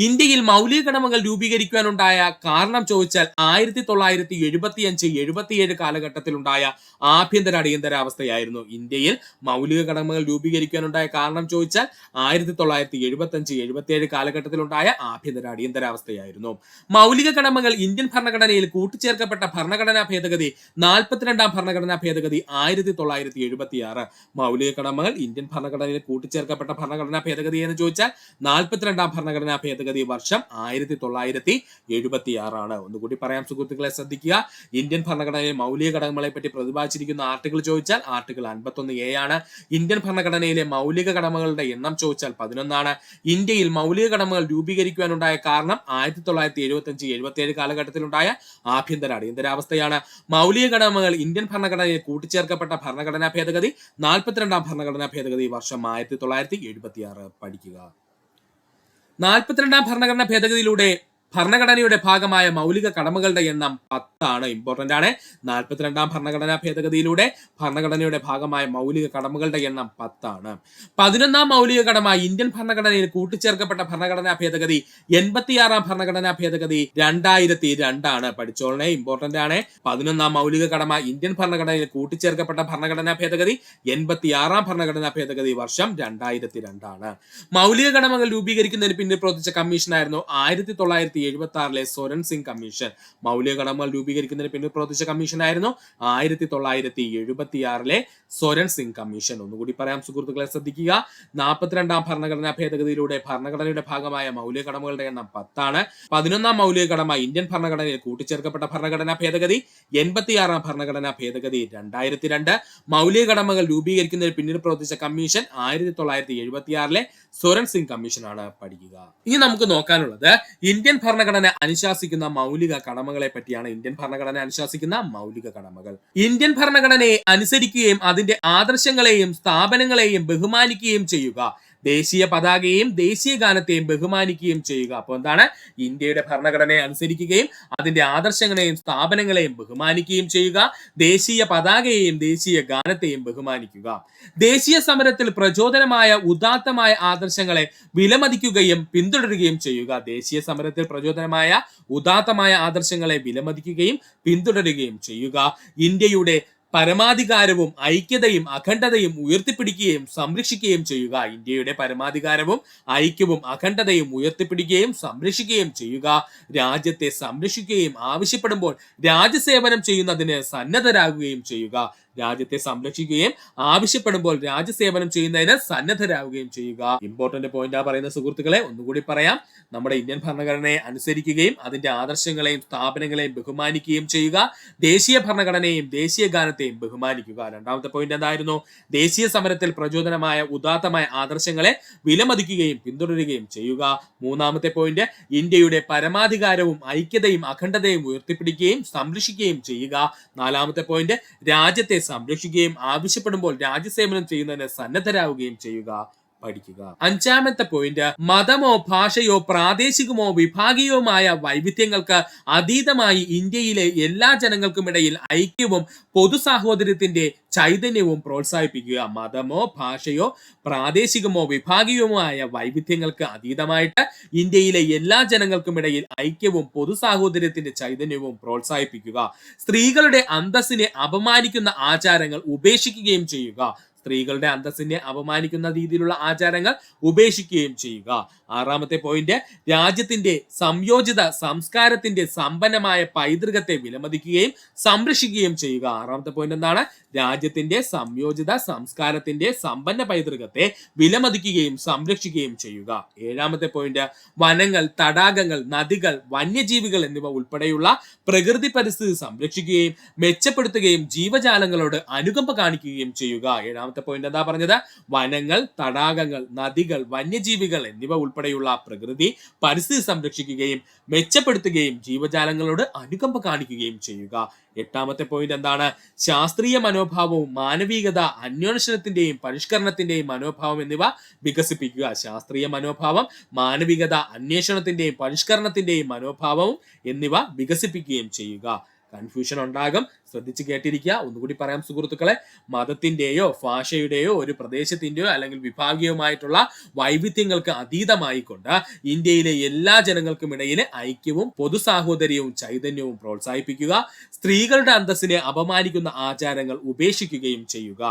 ഇന്ത്യയിൽ മൗലിക കടമകൾ രൂപീകരിക്കുവാനുണ്ടായ കാരണം ചോദിച്ചാൽ 1975-77 കാലഘട്ടത്തിലുണ്ടായ ആഭ്യന്തര അടിയന്തരാവസ്ഥയായിരുന്നു. ഇന്ത്യയിൽ മൗലിക കടമകൾ രൂപീകരിക്കാനുണ്ടായ കാരണം ചോദിച്ചാൽ 1975-77 കാലഘട്ടത്തിലുണ്ടായ ആഭ്യന്തര അടിയന്തരാവസ്ഥയായിരുന്നു. മൗലിക കടമകൾ ഇന്ത്യൻ ഭരണഘടനയിൽ കൂട്ടിച്ചേർക്കപ്പെട്ട ഭരണഘടനാ ഭേദഗതി 42ാം ഭരണഘടനാ ഭേദഗതി 1976. മൗലിക കടമകൾ ഇന്ത്യൻ ഭരണഘടനയിൽ കൂട്ടിച്ചേർക്കപ്പെട്ട ഭരണഘടനാ ഭേദഗതി എന്ന് ചോദിച്ചാൽ 42ാം ഭരണഘടനാ ഭേദഗതി വർഷം 1976 ആണ്. ഒന്നുകൂടി പറയാം സുഹൃത്തുക്കളെ, ശ്രദ്ധിക്കുക. ഇന്ത്യൻ ഭരണഘടനയിലെ മൗലിക കടമകളെ പറ്റി പ്രതിപാദിച്ചിരിക്കുന്ന ആർട്ടിക്കിൾ ചോദിച്ചാൽ ആർട്ടിക്കിൾ 51A ആണ്. ഇന്ത്യൻ ഭരണഘടനയിലെ മൗലിക കടമകളുടെ എണ്ണം ചോദിച്ചാൽ 11 ആണ്. ഇന്ത്യയിൽ മൗലിക കടമകൾ രൂപീകരിക്കുവാനുണ്ടായ കാരണം 1975-77 കാലഘട്ടത്തിലുണ്ടായ ആഭ്യന്തര അടിയന്തരാവസ്ഥയാണ്. മൗലിക കടമകൾ ഇന്ത്യൻ ഭരണഘടനയിൽ കൂട്ടിച്ചേർക്കപ്പെട്ട ഭരണഘടനാ ഭേദഗതി 42ാം ഭരണഘടനാ ഭേദഗതി വർഷം 1976. പഠിക്കുക. 42ാം ഭരണഘടനാ ഭേദഗതിയിലൂടെ ഭരണഘടനയുടെ ഭാഗമായ മൗലിക കടമകളുടെ എണ്ണം 10 ആണ്. ഇമ്പോർട്ടന്റ് ആണ്. 42ാം ഭരണഘടനാ ഭേദഗതിയിലൂടെ ഭരണഘടനയുടെ ഭാഗമായ മൗലിക കടമകളുടെ എണ്ണം 10 ആണ്. 11ാം മൗലിക കടമ ഇന്ത്യൻ ഭരണഘടനയിൽ കൂട്ടിച്ചേർക്കപ്പെട്ട ഭരണഘടനാ ഭേദഗതി 86ാം ഭരണഘടനാ ഭേദഗതി 2002 ആണ്. പഠിച്ചോളനെ, ഇമ്പോർട്ടന്റ് ആണ്. 11ാം മൗലിക കടമ ഇന്ത്യൻ ഭരണഘടനയിൽ കൂട്ടിച്ചേർക്കപ്പെട്ട ഭരണഘടനാ ഭേദഗതി 86ാം ഭരണഘടനാ ഭേദഗതി വർഷം 2002 ആണ്. മൗലിക കടമകൾ രൂപീകരിക്കുന്നതിന് പിന്നിൽ പ്രവർത്തിച്ച കമ്മീഷനായിരുന്നു 1976 സോരൻ സിംഗ് കമ്മീഷൻ. മൗലിക കടമകൾ രൂപീകരിക്കുന്നതിന് പിന്നിൽ പ്രവർത്തിച്ച കമ്മീഷനായിരുന്നു 1976 സോരൻ സിംഗ് കമ്മീഷൻ. ഒന്നുകൂടി പറയാം സുഹൃത്തുക്കളെ, ശ്രദ്ധിക്കുക. 42ാം ഭരണഘടനാ ഭേദഗതിയിലൂടെ ഭരണഘടനയുടെ ഭാഗമായ മൗലിക കടമകളുടെ എണ്ണം 10 ആണ്. 11ാം മൗലിക കടമ ഇന്ത്യൻ ഭരണഘടനയിൽ കൂട്ടിച്ചേർക്കപ്പെട്ട ഭരണഘടനാ ഭേദഗതി 86ാം ഭരണഘടനാ ഭേദഗതി 2002. മൗലിക കടമകൾ രൂപീകരിക്കുന്നതിന് പിന്നിൽ പ്രവർത്തിച്ച കമ്മീഷൻ 1976 സോരൻ സിംഗ് കമ്മീഷനാണ്. പഠിക്കുക. ഇനി നമുക്ക് നോക്കാനുള്ളത് ഇന്ത്യൻ ഭരണഘടന അനുശാസിക്കുന്ന മൗലിക കടമകളെ പറ്റിയാണ്. ഇന്ത്യൻ ഭരണഘടന അനുശാസിക്കുന്ന മൗലിക കടമകൾ. ഇന്ത്യൻ ഭരണഘടനയെ അനുസരിക്കുകയും അതിന്റെ ആദർശങ്ങളെയും സ്ഥാപനങ്ങളെയും ബഹുമാനിക്കുകയും ചെയ്യുക. ദേശീയ പതാകയെയും ദേശീയ ഗാനത്തെയും ബഹുമാനിക്കുകയും ചെയ്യുക. അപ്പോൾ എന്താണ്? ഇന്ത്യയുടെ ഭരണഘടനയെ അനുസരിക്കുകയും അതിന്റെ ആദർശങ്ങളെയും സ്ഥാപനങ്ങളെയും ബഹുമാനിക്കുകയും ചെയ്യുക. ദേശീയ പതാകയെയും ദേശീയ ഗാനത്തെയും ബഹുമാനിക്കുക. ദേശീയ സമരത്തിൽ പ്രചോദനമായ ഉദാത്തമായ ആദർശങ്ങളെ വിലമതിക്കുകയും പിന്തുടരുകയും ചെയ്യുക. ദേശീയ സമരത്തിൽ പ്രചോദനമായ ഉദാത്തമായ ആദർശങ്ങളെ വിലമതിക്കുകയും പിന്തുടരുകയും ചെയ്യുക. ഇന്ത്യയുടെ പരമാധികാരവും ഐക്യതയും അഖണ്ഡതയും ഉയർത്തിപ്പിടിക്കുകയും സംരക്ഷിക്കുകയും ചെയ്യുക. ഇന്ത്യയുടെ പരമാധികാരവും ഐക്യവും അഖണ്ഡതയും ഉയർത്തിപ്പിടിക്കുകയും സംരക്ഷിക്കുകയും ചെയ്യുക. രാജ്യത്തെ സംരക്ഷിക്കുകയും ആവശ്യപ്പെടുമ്പോൾ രാജ്യസേവനം ചെയ്യുന്നതിന് സന്നദ്ധരാകുകയും ചെയ്യുക. രാജ്യത്തെ സംരക്ഷിക്കുകയും ആവശ്യപ്പെടുമ്പോൾ രാജ്യസേവനം ചെയ്യുന്നതിന് സന്നദ്ധരാകുകയും ചെയ്യുക. ഇമ്പോർട്ടന്റ് പോയിന്റ് പറയുന്ന സുഹൃത്തുക്കളെ, ഒന്നുകൂടി പറയാം. നമ്മുടെ ഇന്ത്യൻ ഭരണഘടനയെ അനുസരിക്കുകയും അതിന്റെ ആദർശങ്ങളെയും സ്ഥാപനങ്ങളെയും ബഹുമാനിക്കുകയും ചെയ്യുക. ദേശീയ ഭരണഘടനയെയും ദേശീയ ഗാനത്തെയും ബഹുമാനിക്കുക. രണ്ടാമത്തെ പോയിന്റ് എന്തായിരുന്നു? ദേശീയ സമരത്തിൽ പ്രചോദനമായ ഉദാത്തമായ ആദർശങ്ങളെ വിലമതിക്കുകയും പിന്തുടരുകയും ചെയ്യുക. മൂന്നാമത്തെ പോയിന്റ്, ഇന്ത്യയുടെ പരമാധികാരവും ഐക്യതയും അഖണ്ഡതയും ഉയർത്തിപ്പിടിക്കുകയും സംരക്ഷിക്കുകയും ചെയ്യുക. നാലാമത്തെ പോയിന്റ്, രാജ്യത്തെ സംരക്ഷിക്കുകയും ആവശ്യപ്പെടുമ്പോൾ രാജ്യസേവനം ചെയ്യുന്നതിന് സന്നദ്ധരാകുകയും ചെയ്യുക. പഠിക്കുക. അഞ്ചാമത്തെ പോയിന്റ്, മതമോ ഭാഷയോ പ്രാദേശികമോ വിഭാഗീയവുമായ വൈവിധ്യങ്ങൾക്ക് അതീതമായി ഇന്ത്യയിലെ എല്ലാ ജനങ്ങൾക്കുമിടയിൽ ഐക്യവും പൊതു സാഹോദര്യത്തിന്റെ ചൈതന്യവും പ്രോത്സാഹിപ്പിക്കുക. മതമോ ഭാഷയോ പ്രാദേശികമോ വിഭാഗീയവുമായ വൈവിധ്യങ്ങൾക്ക് അതീതമായിട്ട് ഇന്ത്യയിലെ എല്ലാ ജനങ്ങൾക്കുമിടയിൽ ഐക്യവും പൊതു സാഹോദര്യത്തിന്റെ ചൈതന്യവും പ്രോത്സാഹിപ്പിക്കുക. സ്ത്രീകളുടെ അന്തസ്സിനെ അപമാനിക്കുന്ന ആചാരങ്ങൾ ഉപേക്ഷിക്കുകയും ചെയ്യുക. സ്ത്രീകളുടെ അന്തസ്സിനെ അപമാനിക്കുന്ന രീതിയിലുള്ള ആചാരങ്ങൾ ഉപേക്ഷിക്കുകയും ചെയ്യുക. ആറാമത്തെ പോയിന്റ്, രാജ്യത്തിന്റെ സംയോജിത സംസ്കാരത്തിന്റെ സമ്പന്നമായ പൈതൃകത്തെ വിലമതിക്കുകയും സംരക്ഷിക്കുകയും ചെയ്യുക. ആറാമത്തെ പോയിന്റ് എന്താണ്? രാജ്യത്തിന്റെ സംയോജിത സംസ്കാരത്തിന്റെ സമ്പന്ന പൈതൃകത്തെ വിലമതിക്കുകയും സംരക്ഷിക്കുകയും ചെയ്യുക. ഏഴാമത്തെ പോയിന്റ്, വനങ്ങൾ, തടാകങ്ങൾ, നദികൾ, വന്യജീവികൾ എന്നിവ ഉൾപ്പെടെയുള്ള പ്രകൃതി പരിസ്ഥിതി സംരക്ഷിക്കുകയും മെച്ചപ്പെടുത്തുകയും ജീവജാലങ്ങളോട് അനുകമ്പ കാണിക്കുകയും ചെയ്യുക. ഏഴാമത്തെ പോയിന്റ് എന്താ പറഞ്ഞത്? വനങ്ങൾ, തടാകങ്ങൾ, നദികൾ, വന്യജീവികൾ എന്നിവ ഉൾപ്പെടെയുള്ള പ്രകൃതി പരിസ്ഥിതി സംരക്ഷിക്കുകയും മെച്ചപ്പെടുത്തുകയും ജീവജാലങ്ങളോട് അനുകമ്പ കാണിക്കുകയും ചെയ്യുക. എട്ടാമത്തെ പോയിന്റ് എന്താണ്? ശാസ്ത്രീയ മനോഭാവവും മാനവികത, അന്വേഷണത്തിന്റെയും പരിഷ്കരണത്തിന്റെയും മനോഭാവം എന്നിവ വികസിപ്പിക്കുക. ശാസ്ത്രീയ മനോഭാവം, മാനവികത, അന്വേഷണത്തിന്റെയും പരിഷ്കരണത്തിന്റെയും മനോഭാവവും എന്നിവ വികസിപ്പിക്കുകയും ചെയ്യുക. കൺഫ്യൂഷൻ ഉണ്ടാകും, ശ്രദ്ധിച്ച് കേട്ടിരിക്കുക. ഒന്നുകൂടി പറയാം സുഹൃത്തുക്കളെ, മതത്തിന്റെയോ ഭാഷയുടെയോ ഒരു പ്രദേശത്തിന്റെയോ അല്ലെങ്കിൽ വിഭാഗീയമായിട്ടുള്ള വൈവിധ്യങ്ങൾക്ക് അതീതമായിക്കൊണ്ട് ഇന്ത്യയിലെ എല്ലാ ജനങ്ങൾക്കും ഇടയിൽ ഐക്യവും പൊതു സാഹോദര്യവും ചൈതന്യവും പ്രോത്സാഹിപ്പിക്കുക. സ്ത്രീകളുടെ അന്തസ്സിനെ അപമാനിക്കുന്ന ആചാരങ്ങൾ ഉപേക്ഷിക്കുകയും ചെയ്യുക.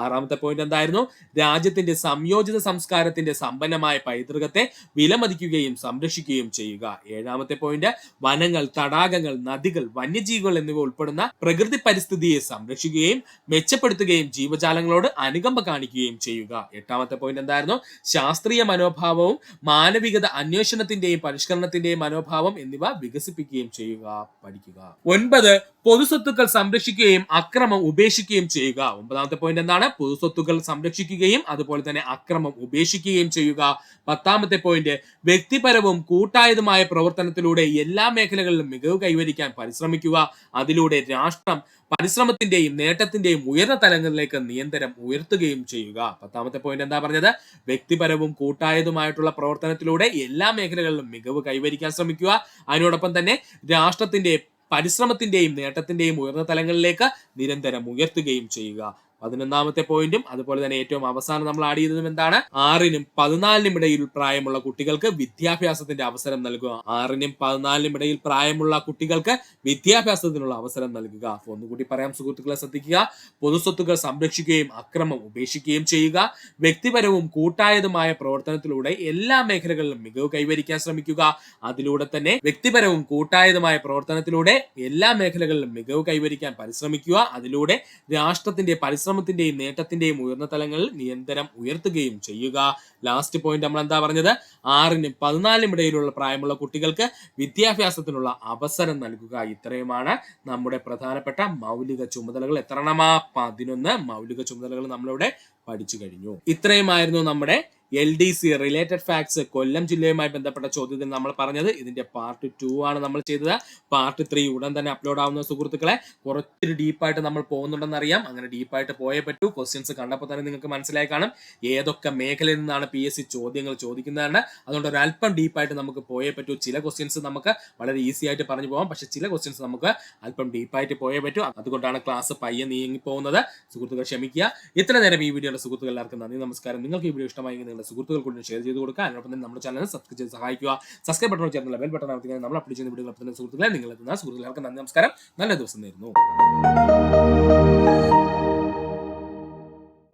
ആറാമത്തെ പോയിന്റ് എന്തായിരുന്നു? രാജ്യത്തിന്റെ സംയോജിത സംസ്കാരത്തിന്റെ സമ്പന്നമായ പൈതൃകത്തെ വിലമതിക്കുകയും സംരക്ഷിക്കുകയും ചെയ്യുക. ഏഴാമത്തെ പോയിന്റ്, വനങ്ങൾ, തടാകങ്ങൾ, നദികൾ, വന്യജീവികൾ എന്നിവ ഉൾപ്പെടുന്ന പ്രകൃതി പരിസ്ഥിതിയെ സംരക്ഷിക്കുകയും മെച്ചപ്പെടുത്തുകയും ജീവജാലങ്ങളോട് അനുകമ്പ കാണിക്കുകയും ചെയ്യുക. എട്ടാമത്തെ പോയിന്റ് എന്തായിരുന്നു? ശാസ്ത്രീയ മനോഭാവവും മാനവികത, അന്വേഷണത്തിന്റെയും പരിഷ്കരണത്തിന്റെയും മനോഭാവം എന്നിവ വികസിപ്പിക്കുകയും ചെയ്യുക. പഠിക്കുക. 9, പൊതുസ്വത്തുക്കൾ സംരക്ഷിക്കുകയും അക്രമം ഉപേക്ഷിക്കുകയും ചെയ്യുക. 9ാമത്തെ പോയിന്റ് എന്താണ്? എന്താണ്? പൊതുസ്വത്തുക്കൾ സംരക്ഷിക്കുകയും അതുപോലെ തന്നെ അക്രമം ഉപേക്ഷിക്കുകയും ചെയ്യുക. 10ാമത്തെ പോയിന്റ്, വ്യക്തിപരവും കൂട്ടായതുമായ പ്രവർത്തനത്തിലൂടെ എല്ലാ മേഖലകളിലും മികവ് കൈവരിക്കാൻ പരിശ്രമിക്കുക. അതിലൂടെ രാഷ്ട്രം പരിശ്രമത്തിന്റെയും നേട്ടത്തിന്റെയും ഉയർന്ന തലങ്ങളിലേക്ക് നിരന്തരം ഉയർത്തുകയും ചെയ്യുക. 10ാമത്തെ പോയിന്റ് എന്താ പറഞ്ഞത്? വ്യക്തിപരവും കൂട്ടായതുമായിട്ടുള്ള പ്രവർത്തനത്തിലൂടെ എല്ലാ മേഖലകളിലും മികവ് കൈവരിക്കാൻ ശ്രമിക്കുക. അതിനോടൊപ്പം തന്നെ രാഷ്ട്രത്തിന്റെ പരിശ്രമത്തിന്റെയും നേട്ടത്തിന്റെയും ഉയർന്ന തലങ്ങളിലേക്ക് നിരന്തരം ഉയർത്തുകയും ചെയ്യുക. 11ാമത്തെ പോയിന്റും അതുപോലെ തന്നെ ഏറ്റവും അവസാനം നമ്മൾ ആഡ് ചെയ്തതും എന്താണ്? 6നും 14നും ഇടയിൽ പ്രായമുള്ള കുട്ടികൾക്ക് വിദ്യാഭ്യാസത്തിന്റെ അവസരം നൽകുക. 6നും 14നും ഇടയിൽ പ്രായമുള്ള കുട്ടികൾക്ക് വിദ്യാഭ്യാസത്തിനുള്ള അവസരം നൽകുക. ഒന്നുകൂടി പറയാം സുഹൃത്തുക്കളെ, ശ്രദ്ധിക്കുക. പൊതുസ്വത്തുക്കൾ സംരക്ഷിക്കുകയും അക്രമം ഉപേക്ഷിക്കുകയും ചെയ്യുക. വ്യക്തിപരവും കൂട്ടായതുമായ പ്രവർത്തനത്തിലൂടെ എല്ലാ മേഖലകളിലും മികവ് കൈവരിക്കാൻ ശ്രമിക്കുക. അതിലൂടെ തന്നെ വ്യക്തിപരവും കൂട്ടായതുമായ പ്രവർത്തനത്തിലൂടെ എല്ലാ മേഖലകളിലും മികവ് കൈവരിക്കാൻ പരിശ്രമിക്കുക. അതിലൂടെ രാഷ്ട്രത്തിന്റെ പരിശ്രമത്തിന്റെയും നേട്ടത്തിന്റെയും ഉയർന്ന തലങ്ങളിൽ നിരന്തരം ഉയർത്തുകയും ചെയ്യുക. ലാസ്റ്റ് പോയിന്റ് നമ്മൾ എന്താ പറഞ്ഞത്? 6നും 14നും ഇടയിലുള്ള പ്രായമുള്ള കുട്ടികൾക്ക് വിദ്യാഭ്യാസത്തിനുള്ള അവസരം നൽകുക. ഇത്രയുമാണ് നമ്മുടെ പ്രധാനപ്പെട്ട മൗലിക ചുമതലകൾ. എത്രണ്ണമാ? 11 മൗലിക ചുമതലകൾ നമ്മളിവിടെ പഠിച്ചു കഴിഞ്ഞു. ഇത്രയുമായിരുന്നു നമ്മുടെ LDC റിലേറ്റഡ് ഫാക്ട്സ് കൊല്ലം ജില്ലയുമായി ബന്ധപ്പെട്ട ചോദ്യത്തിൽ നമ്മൾ പറഞ്ഞത്. ഇതിന്റെ പാർട്ട് 2 ആണ് നമ്മൾ ചെയ്തത്. പാർട്ട് 3 ഉടൻ തന്നെ അപ്ലോഡ് ആവുന്ന സുഹൃത്തുക്കളെ. കുറച്ച് ഡീപ്പായിട്ട് നമ്മൾ പോകുന്നുണ്ടെന്ന് അറിയാം. അങ്ങനെ ഡീപ്പായിട്ട് പോയേ പറ്റൂ. ക്വസ്റ്റ്യൻസ് കണ്ടപ്പോൾ തന്നെ നിങ്ങൾക്ക് മനസ്സിലായി കാണും ഏതൊക്കെ മേഖലയിൽ നിന്നാണ് PSC ചോദ്യങ്ങൾ ചോദിക്കുന്നതാണ്. അതുകൊണ്ട് ഒരു അല്പം ഡീപ്പായിട്ട് നമുക്ക് പോയേ പറ്റൂ. ചില ക്വസ്റ്റ്യൻസ് നമുക്ക് വളരെ ഈസി ആയിട്ട് പറഞ്ഞു പോകാം, പക്ഷെ ചില ക്വസ്റ്റ്യൻസ് നമുക്ക് അല്പം ഡീപ്പായിട്ട് പോയേ പറ്റൂ. അതുകൊണ്ടാണ് ക്ലാസ് പയ്യെ നീങ്ങി പോകുന്നത്. സുഹൃത്തുക്കൾ ക്ഷമിക്കുക. ഇത്ര നേരം ഈ വീഡിയോയുടെ സുഹൃത്തുക്കൾ എല്ലാവർക്കും നന്ദി, നമസ്കാരം. നിങ്ങൾക്ക് ഈ വീഡിയോ ഇഷ്ടമായി നിങ്ങളുടെ സുഹൃത്തുക്കൾ കൊണ്ട് ഷെയർ ചെയ്ത് കൊടുക്കുക. അതിനൊപ്പം തന്നെ നമ്മുടെ ചാനൽ സബ്സ്ക്രൈബ് ചെയ്ത് സഹായിക്കുക. സബ്സ്ക്രൈബ് ബട്ടൺ ചേർന്നുള്ള ബെൽ ബട്ടൺ അമർത്തിയാൽ നമ്മൾ അപ്ലോഡ് ചെയ്യുന്ന വീഡിയോകൾ സുഹൃത്തുക്കളെ നിങ്ങൾ എത്തുന്ന സുഹൃത്തുക്കൾക്ക് നന്ദി, നമസ്കാരം. നല്ല ദിവസം നേരുന്നു.